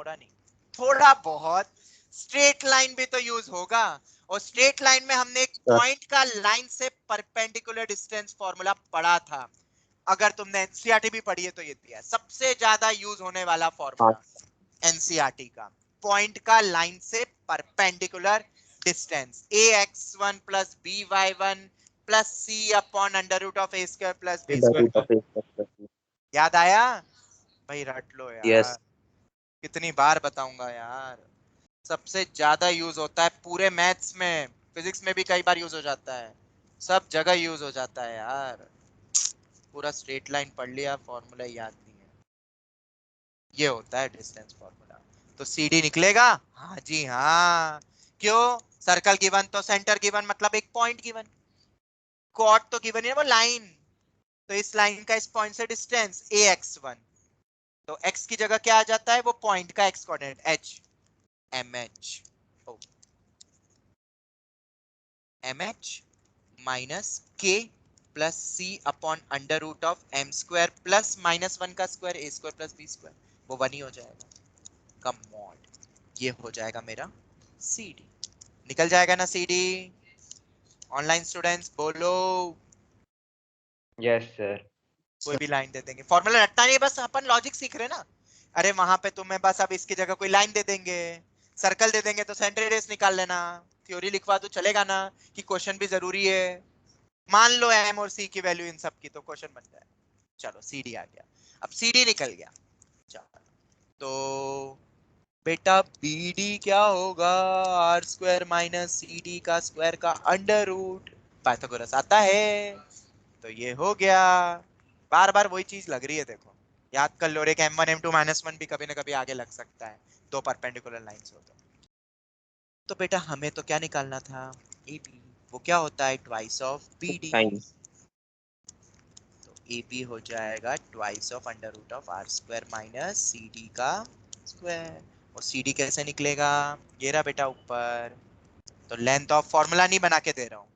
[SPEAKER 1] नहीं, थोड़ा बहुत स्ट्रेट लाइन भी तो यूज होगा, और स्ट्रेट लाइन में हमने एक
[SPEAKER 3] सर
[SPEAKER 1] पॉइंट का लाइन से परपेंडिकुलर डिस्टेंस फॉर्मूला पढ़ा था, अगर तुमने एनसीईआरटी भी पढ़ी है तो ये दिया सबसे ज्यादा यूज होने वाला
[SPEAKER 3] हाँ
[SPEAKER 1] फॉर्मूला एनसीईआरटी का, पॉइंट का लाइन से perpendicular distance ax1 plus by1 plus c upon under root of a square plus b square. याद आया भाई? रट लो यार,
[SPEAKER 3] यस
[SPEAKER 1] कितनी बार बताऊंगा यार। सबसे ज्यादा यूज होता है पूरे मैथ्स में, फिजिक्स में भी कई बार यूज हो जाता है, सब जगह यूज हो जाता है यार। पूरा स्ट्रेट लाइन पढ़ लिया, फॉर्मूला याद नहीं है। ये होता है डिस्टेंस फॉर्मूला। तो CD निकलेगा, हाँ जी हाँ। क्यों? सर्कल गिवन तो सेंटर गिवन, मतलब एक पॉइंट गिवन। कॉर्ड तो गिवन है, वो लाइन। तो इस लाइन का इस पॉइंट से डिस्टेंस ax1, तो x की जगह क्या आ जाता है? वो पॉइंट का x coordinate h, mh। mh minus k plus c upon under root of m square plus -1 का square a square plus b square, वो 1 ही हो जाएगा। कम मॉड, ये हो जाएगा मेरा CD। निकल जाएगा ना CD? ऑनलाइन स्टूडेंट्स बोलो।
[SPEAKER 8] Yes sir.
[SPEAKER 1] कोई भी लाइन दे देंगे, फॉर्मूला रटना नहीं है, बस अपन लॉजिक सीख रहे हैं ना। अरे वहां पे तुम्हें बस अब इसकी जगह कोई लाइन दे देंगे, सर्कल दे देंगे, तो सेंटर रेडियस निकाल लेना। थ्योरी लिखवा तो चलेगा ना, कि क्वेश्चन भी जरूरी है। मान लो m और c की वैल्यू इन सब की, तो क्वेश्चन बन जाए। चलो CD आ गया। अब CD निकल गया। चलो तो बेटा BD क्या होगा? आर स्क्वायर माइनस CD का स्क्वायर का अंडर रूट। पाइथागोरस आता है। तो ये हो गया। बार बार वही चीज लग रही है, देखो याद कर लो। और एक m1 m2 -1 भी कभी ना कभी आगे लग सकता है, दो परपेंडिकुलर लाइंस हो तो बेटा हमें तो क्या निकालना था? AB। वो क्या होता है? Twice of BD।
[SPEAKER 3] साइन
[SPEAKER 1] तो AB हो जाएगा twice of under root of are square minus CD का स्क्वायर। और CD कैसे निकलेगा? ये रहा बेटा ऊपर। तो लेंथ ऑफ फॉर्मूला नहीं बना के दे रहा हूँ,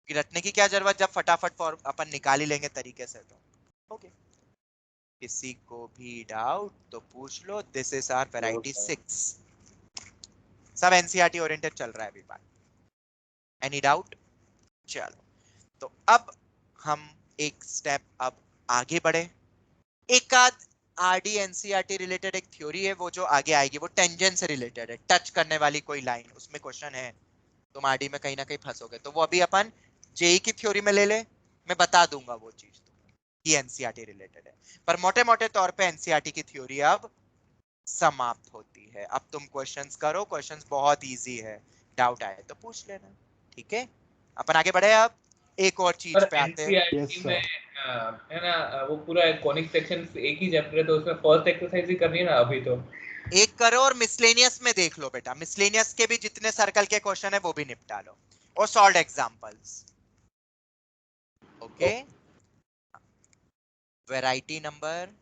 [SPEAKER 1] कि रटने की क्या जरूरत, जब फटाफट अपन निकाल ही लेंगे तरीके से। तो ओके, किसी को भी डाउट तो पूछ लो। This is our variety 6। सब एनसीईआरटी ओरिएंटेड चल रहा है अभी बात। Any doubt? चलो तो अब हम एक स्टेप अब आगे बढ़े। एक आध आरडी एनसीईआरटी रिलेटेड एक थ्योरी है, वो जो आगे आएगी वो टेंजेंट से रिलेटेड है, टच करने वाली कोई लाइन, उसमें क्वेश्चन है, तुम आरडी में कहीं ना कहीं फंसोगे, तो वो अभी अपन जेई की थ्योरी में ले ले, मैं बता दूंगा वो चीज ये एनसीईआरटी रिलेटेड है। पर मोटे मोटे तौर पे एनसीईआरटी की थ्योरी अब समाप्त होती है। अब तुम क्वेश्चंस करो, क्वेश्चंस बहुत इजी है, डाउट आए तो पूछ लेना। ठीक है, अपन आगे बढ़े। अब एक और चीज
[SPEAKER 5] और
[SPEAKER 1] पे आते हैं।
[SPEAKER 2] यस
[SPEAKER 5] एनसीईआरटी में
[SPEAKER 2] सर।
[SPEAKER 5] है ना, वो पूरा कॉनिक सेक्शन एक ही चैप्टर है, तो उसमें फर्स्ट एक्सरसाइज ही करनी है ना अभी तो।
[SPEAKER 1] एक करो और मिसलेनियस में देख लो बेटा, मिसलेनियस के भी जितने सर्कल के क्वेश्चन है वो भी निपटा लो, और solve examples. Okay, variety number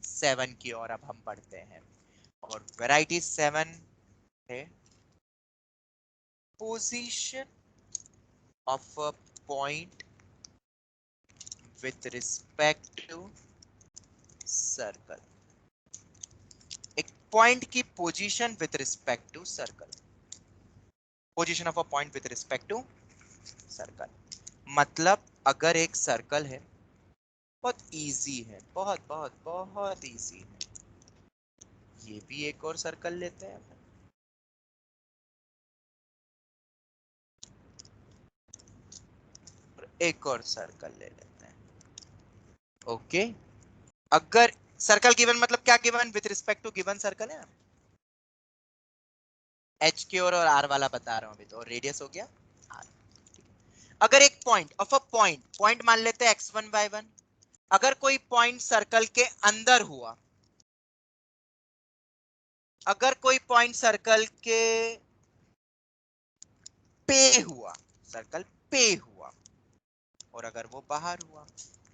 [SPEAKER 1] 7 की ओर अब हम बढ़ते हैं, और वैरायटी 7 है position of a point with respect to circle. एक पॉइंट की position with respect to circle, position of a point with respect to circle. मतलब अगर एक सर्कल है, बहुत इजी है, बहुत बहुत बहुत इजी है। ये भी एक और सर्कल लेते हैं अपन। और एक और सर्कल ले लेते हैं। ओके, अगर सर्कल गिवन, मतलब क्या given? With respect to given circle है, एच की और आर वाला बता रहा हूं अभी तो, और रेडियस हो गया आर। अगर एक point of a point, point मान लेते हैं x1 y1, अगर कोई पॉइंट सर्कल के अंदर हुआ, अगर कोई पॉइंट सर्कल के पे हुआ, सर्कल पे हुआ, और अगर वो बाहर हुआ,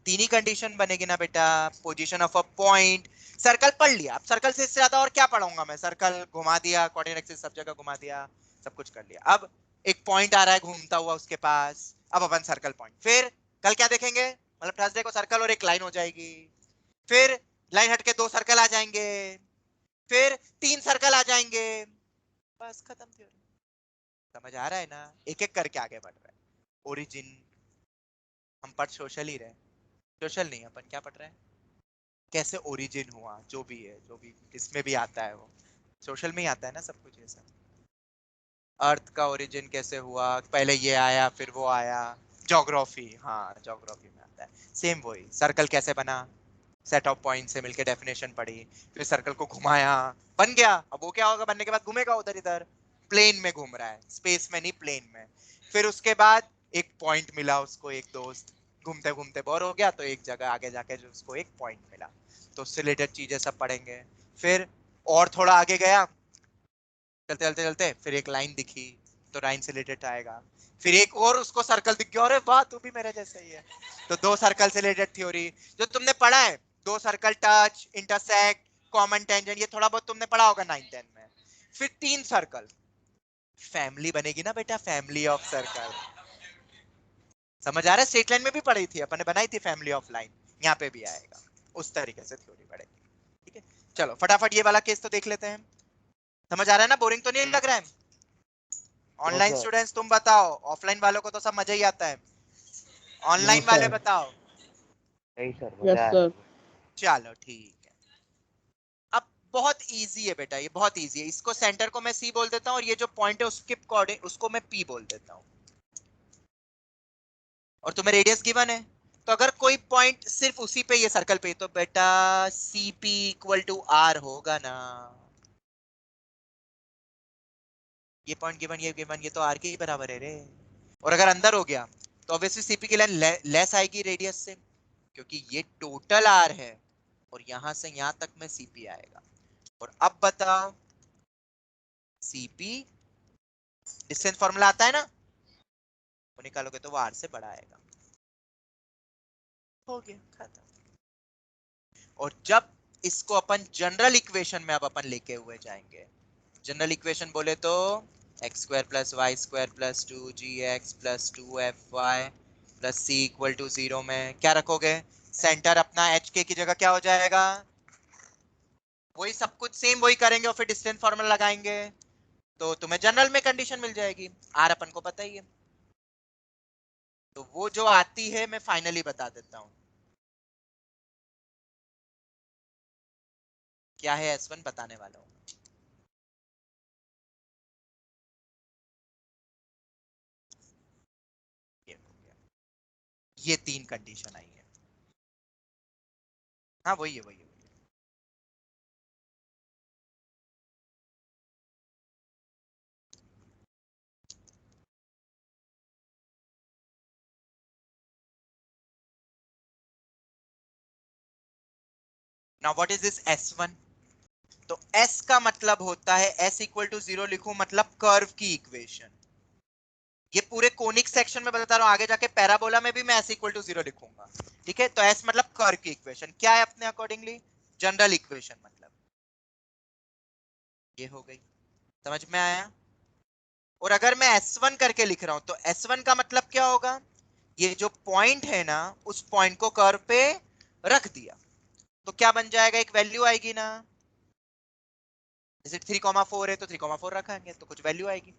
[SPEAKER 1] तीन ही कंडीशन बनेगी ना बेटा। Position of a point, circle पढ़ लिया, अब सर्कल से इससे ज्यादा और क्या पढ़ाऊंगा मैं? सर्कल घुमा दिया, कोऑर्डिनेट एक्सिस सब जगह घुमा दिया, सब कुछ कर लिया। अब एक पॉइंट आ रहा है घूमता हुआ उसके पास, अब अपन सर्कल पॉइंट, फिर कल क्या देखेंगे? मतलब थर्सडे को सर्कल और एक लाइन हो जाएगी, फिर लाइन हटके दो सर्कल आ जाएंगे, फिर तीन सर्कल आ जाएंगे, बस खत्म थ्योरी। समझ आ रहा है ना? एक एक करके आगे बढ़ रहा है। ओरिजिन, हम पढ़ सोशल ही रहे, सोशल नहीं, अपन क्या पढ़ रहे हैं? कैसे ओरिजिन हुआ, जो भी है, जो भी इसमें भी आता है वो सोशल में ही आता है ना, सब कुछ ये सब। अर्थ का ओरिजिन कैसे हुआ, पहले ये आया फिर वो आया, ज्योग्राफी, हाँ ज्योग्राफी में आता है। सेम वही, सर्कल कैसे बना, सेट ऑफ पॉइंट से मिलके डेफिनेशन पढ़ी, फिर सर्कल को घुमाया, बन गया। अब वो क्या होगा, बनने के बाद घूमेगा उधर इधर, प्लेन में घूम रहा है, स्पेस में नहीं प्लेन में। फिर उसके बाद एक पॉइंट मिला उसको, एक दोस्त घूमते घूमते बोर हो गया तो एक जगह आगे जाके जो उसको एक पॉइंट मिला, तो उससे रिलेटेड चीजें सब पढ़ेंगे। फिर और थोड़ा आगे गया, चलते चलते चलते फिर एक लाइन दिखी तो लाइन से रिलेटेड आएगा, फिर एक और उसको सर्कल दिख गया, अरे वाह तू भी मेरे जैसा ही है, तो दो सर्कल से रिलेटेड थ्योरी जो तुमने पढ़ा है, दो circle touch intersect common tangent, ये थोड़ा बहुत तुमने पढ़ा होगा 9th 10th में। फिर तीन सर्कल, फैमिली बनेगी ना बेटा, फैमिली ऑफ सर्कल, समझ आ रहा है? स्ट्रेट लाइन में भी पढ़ी थी अपन ने, बनाई थी फैमिली ऑफ लाइन, यहाँ पे भी आएगा, उस तरीके से थ्योरी पढ़ेगी। ठीक है, चलो फटाफट ये वाला केस तो देख लेते हैं। समझ आ रहा है ना, बोरिंग तो नहीं लग रहा है? ऑनलाइन स्टूडेंट्स तुम बताओ, ऑफलाइन वालों को तो सब मजा ही आता है, ऑनलाइन वाले बताओ।
[SPEAKER 7] नहीं सर
[SPEAKER 6] यस सर।
[SPEAKER 1] चलो ठीक है, अब बहुत इजी है बेटा, ये बहुत इजी है। इसको सेंटर को मैं सी बोल देता हूँ और ये जो पॉइंट है उसके कोऑर्डिनेट उसको मैं पी बोल देता हूँ, और तुम्हें रेडियस गिवन है, तो अगर कोई पॉइंट सिर्फ उसी पे ये सर्कल पे, तो बेटा C P equal to R होगा ना। ये पॉइंट गिवन, ये गिवन, ये तो आर के ही बराबर है रे। और अगर अंदर हो गया तो ऑब्वियसली सीपी की लाइन लेस आएगी रेडियस से, क्योंकि ये टोटल आर है और यहां से यहां तक में सीपी आएगा। और अब बताओ, सीपी डिस्टेंस फॉर्मूला आता है ना, वो निकालोगे तो वो आर से बड़ा आएगा। हो गया खत्म। और जब इसको अपन जनरल इक्वेशन में अब अपन लेके हुए जाएंगे, जनरल इक्वेशन बोले तो X square plus Y square plus 2gx plus 2fy plus C equal to 0 में क्या रखोगे, सेंटर अपना एच के की जगह क्या हो जाएगा, वही सब कुछ सेम वही करेंगे और फिर डिस्टेंस फॉर्मूला लगाएंगे, तो तुम्हें जनरल में कंडीशन मिल जाएगी। आर अपन को पता ही है, तो वो जो आती है मैं फाइनली बता देता हूं क्या है, S1 बताने वाला हूं। ये हो गया, ये तीन कंडीशन आई है, हाँ वही है वही है। Now what is this S1? तो S का मतलब होता है S इक्वल टू 0 लिखूं मतलब कर्व की इक्वेशन। ये पूरे कोनिक सेक्शन में बता रहा हूं, आगे जाके पैराबोला में भी मैं S इक्वल टू 0 लिखूंगा। ठीक है, तो S मतलब कर्व की इक्वेशन, क्या है अपने अकॉर्डिंगली जनरल इक्वेशन, मतलब ये हो गई, समझ में आया? और अगर मैं S1 करके लिख रहा हूं तो S1 का मतलब क्या होगा, ये जो पॉइंट है ना उस पॉइंट को कर्व पे रख दिया, तो क्या बन जाएगा, एक वैल्यू आएगी ना, जैसे 3,4 है तो 3,4 रखेंगे तो कुछ वैल्यू आएगी।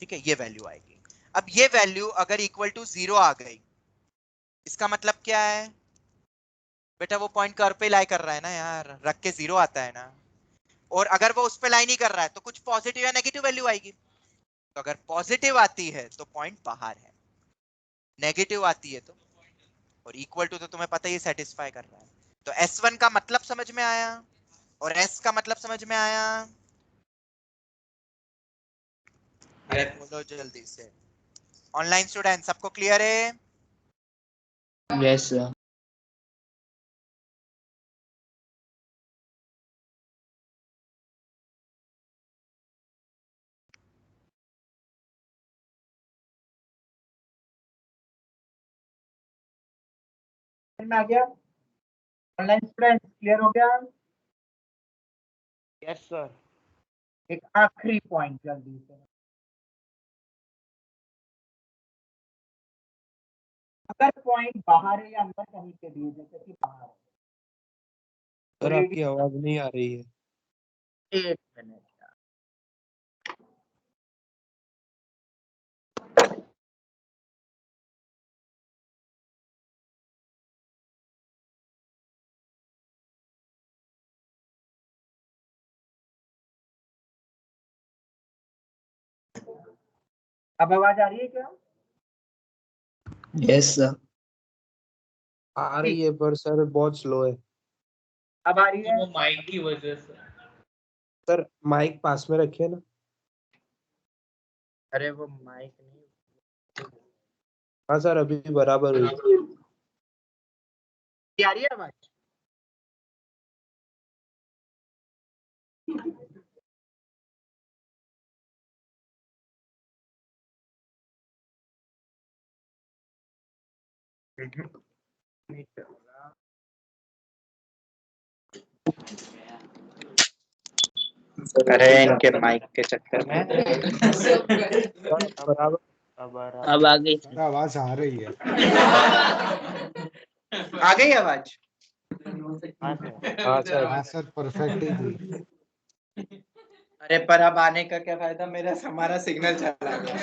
[SPEAKER 1] ठीक है, ये वैल्यू आएगी। अब ये वैल्यू अगर इक्वल टू 0 आ गई, इसका मतलब क्या है बेटा, वो पॉइंट कर्व पे लाई कर रहा है ना यार, रख के 0 आता है ना, और अगर वो उस पे लाई नहीं कर रहा है तो कुछ पॉजिटिव या नेगेटिव वैल्यू आएगी, तो अगर पॉजिटिव आती है तो पॉइंट बाहर है, नेगेटिव आती है तो, और इक्वल टू तो तुम्हें पता ही सेटिस्फाई कर रहा है। तो S1 का मतलब समझ में आया, और S का मतलब समझ में आया? अरे
[SPEAKER 5] Yes.
[SPEAKER 1] बोलो जल्दी से, ऑनलाइन स्टूडेंट सबको क्लियर है?
[SPEAKER 4] Yes sir.
[SPEAKER 8] में आ गया, ऑनलाइन स्टूडेंट क्लियर हो गया?
[SPEAKER 7] Yes sir.
[SPEAKER 8] एक आखिरी पॉइंट जल्दी से, अगर पॉइंट बाहर है या अंदर कहीं के लिए, जैसे कि बाहर है,
[SPEAKER 7] सर आपकी आवाज नहीं आ रही है।
[SPEAKER 8] 1 मिनट। अब आवाज आ रही है क्या?
[SPEAKER 4] Yes sir.
[SPEAKER 7] आ रही है पर सर बहुत स्लो है।
[SPEAKER 8] अब आ रही है?
[SPEAKER 5] वो माइक की वजह से।
[SPEAKER 7] सर माइक पास में रखिए ना।
[SPEAKER 8] अरे वो माइक नहीं
[SPEAKER 7] हाँ सर अभी बराबर हुई।
[SPEAKER 8] आ रही है आवाज? नहीं चल रहा। अरे इनके माइक के चक्कर में
[SPEAKER 7] बराबर।
[SPEAKER 4] अब आ गई।
[SPEAKER 2] सर आवाज आ रही है।
[SPEAKER 8] आ गई आवाज?
[SPEAKER 7] हाँ सर।
[SPEAKER 2] हाँ सर परफेक्ट ही थी।
[SPEAKER 8] अरे पर अब आने का क्या फायदा, मेरा हमारा सिग्नल चला गया।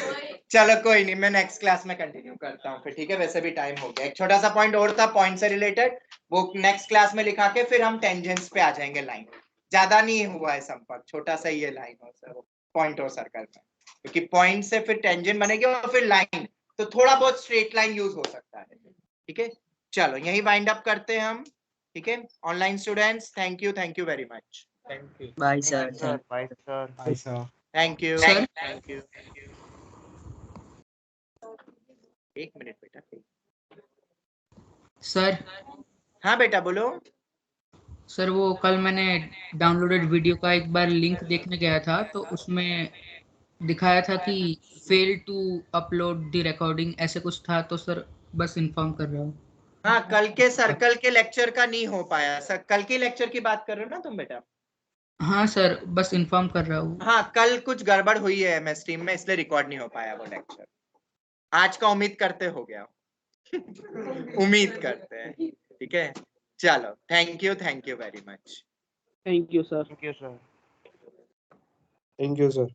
[SPEAKER 8] चलो कोई नहीं, मैं नेक्स्ट क्लास में कंटिन्यू करता हूँ फिर, ठीक है? वैसे भी टाइम हो गया। एक छोटा सा पॉइंट और था पॉइंट से रिलेटेड, वो नेक्स्ट क्लास में लिखा के फिर हम टेंजेंट्स पे आ जाएंगे। लाइन ज्यादा नहीं हुआ है संपर्क, छोटा सा ये लाइन और सर पॉइंट और सर्कल में, क्योंकि पॉइंट से फिर टेंजेंट बनेगी और फिर लाइन, तो थोड़ा बहुत स्ट्रेट लाइन यूज हो सकता है। ठीक है, चलो यही वाइंड अप करते हैं हम। ठीक है online students, thank you very much.
[SPEAKER 5] Thank you.
[SPEAKER 4] Bye sir.
[SPEAKER 2] Bye sir.
[SPEAKER 8] Thank you
[SPEAKER 4] sir?
[SPEAKER 8] Thank you. एक मिनट बेटा।
[SPEAKER 9] सर
[SPEAKER 8] हाँ बेटा बोलो।
[SPEAKER 9] सर वो कल मैंने डाउनलोडेड वीडियो का एक बार लिंक देखने गया था, तो उसमें दिखाया था कि fail to upload the recording ऐसे कुछ था, तो सर बस इन्फॉर्म कर रहा हूँ।
[SPEAKER 8] हाँ कल के सर्कल के लेक्चर का नहीं हो पाया सर, कल के लेक्चर की बात कर रहे हो ना तुम बेटा?
[SPEAKER 9] हाँ सर बस इन्फॉर्म कर रहा हूँ।
[SPEAKER 8] हाँ कल कुछ गड़बड़ हुई है एमएस टीम में, इसलिए रिकॉर्ड नहीं हो पाया वो लेक्चर। आज का उम्मीद करते हो गया उम्मीद करते हैं। ठीक है चलो, thank you very much.
[SPEAKER 6] Thank you sir.
[SPEAKER 7] Thank you sir.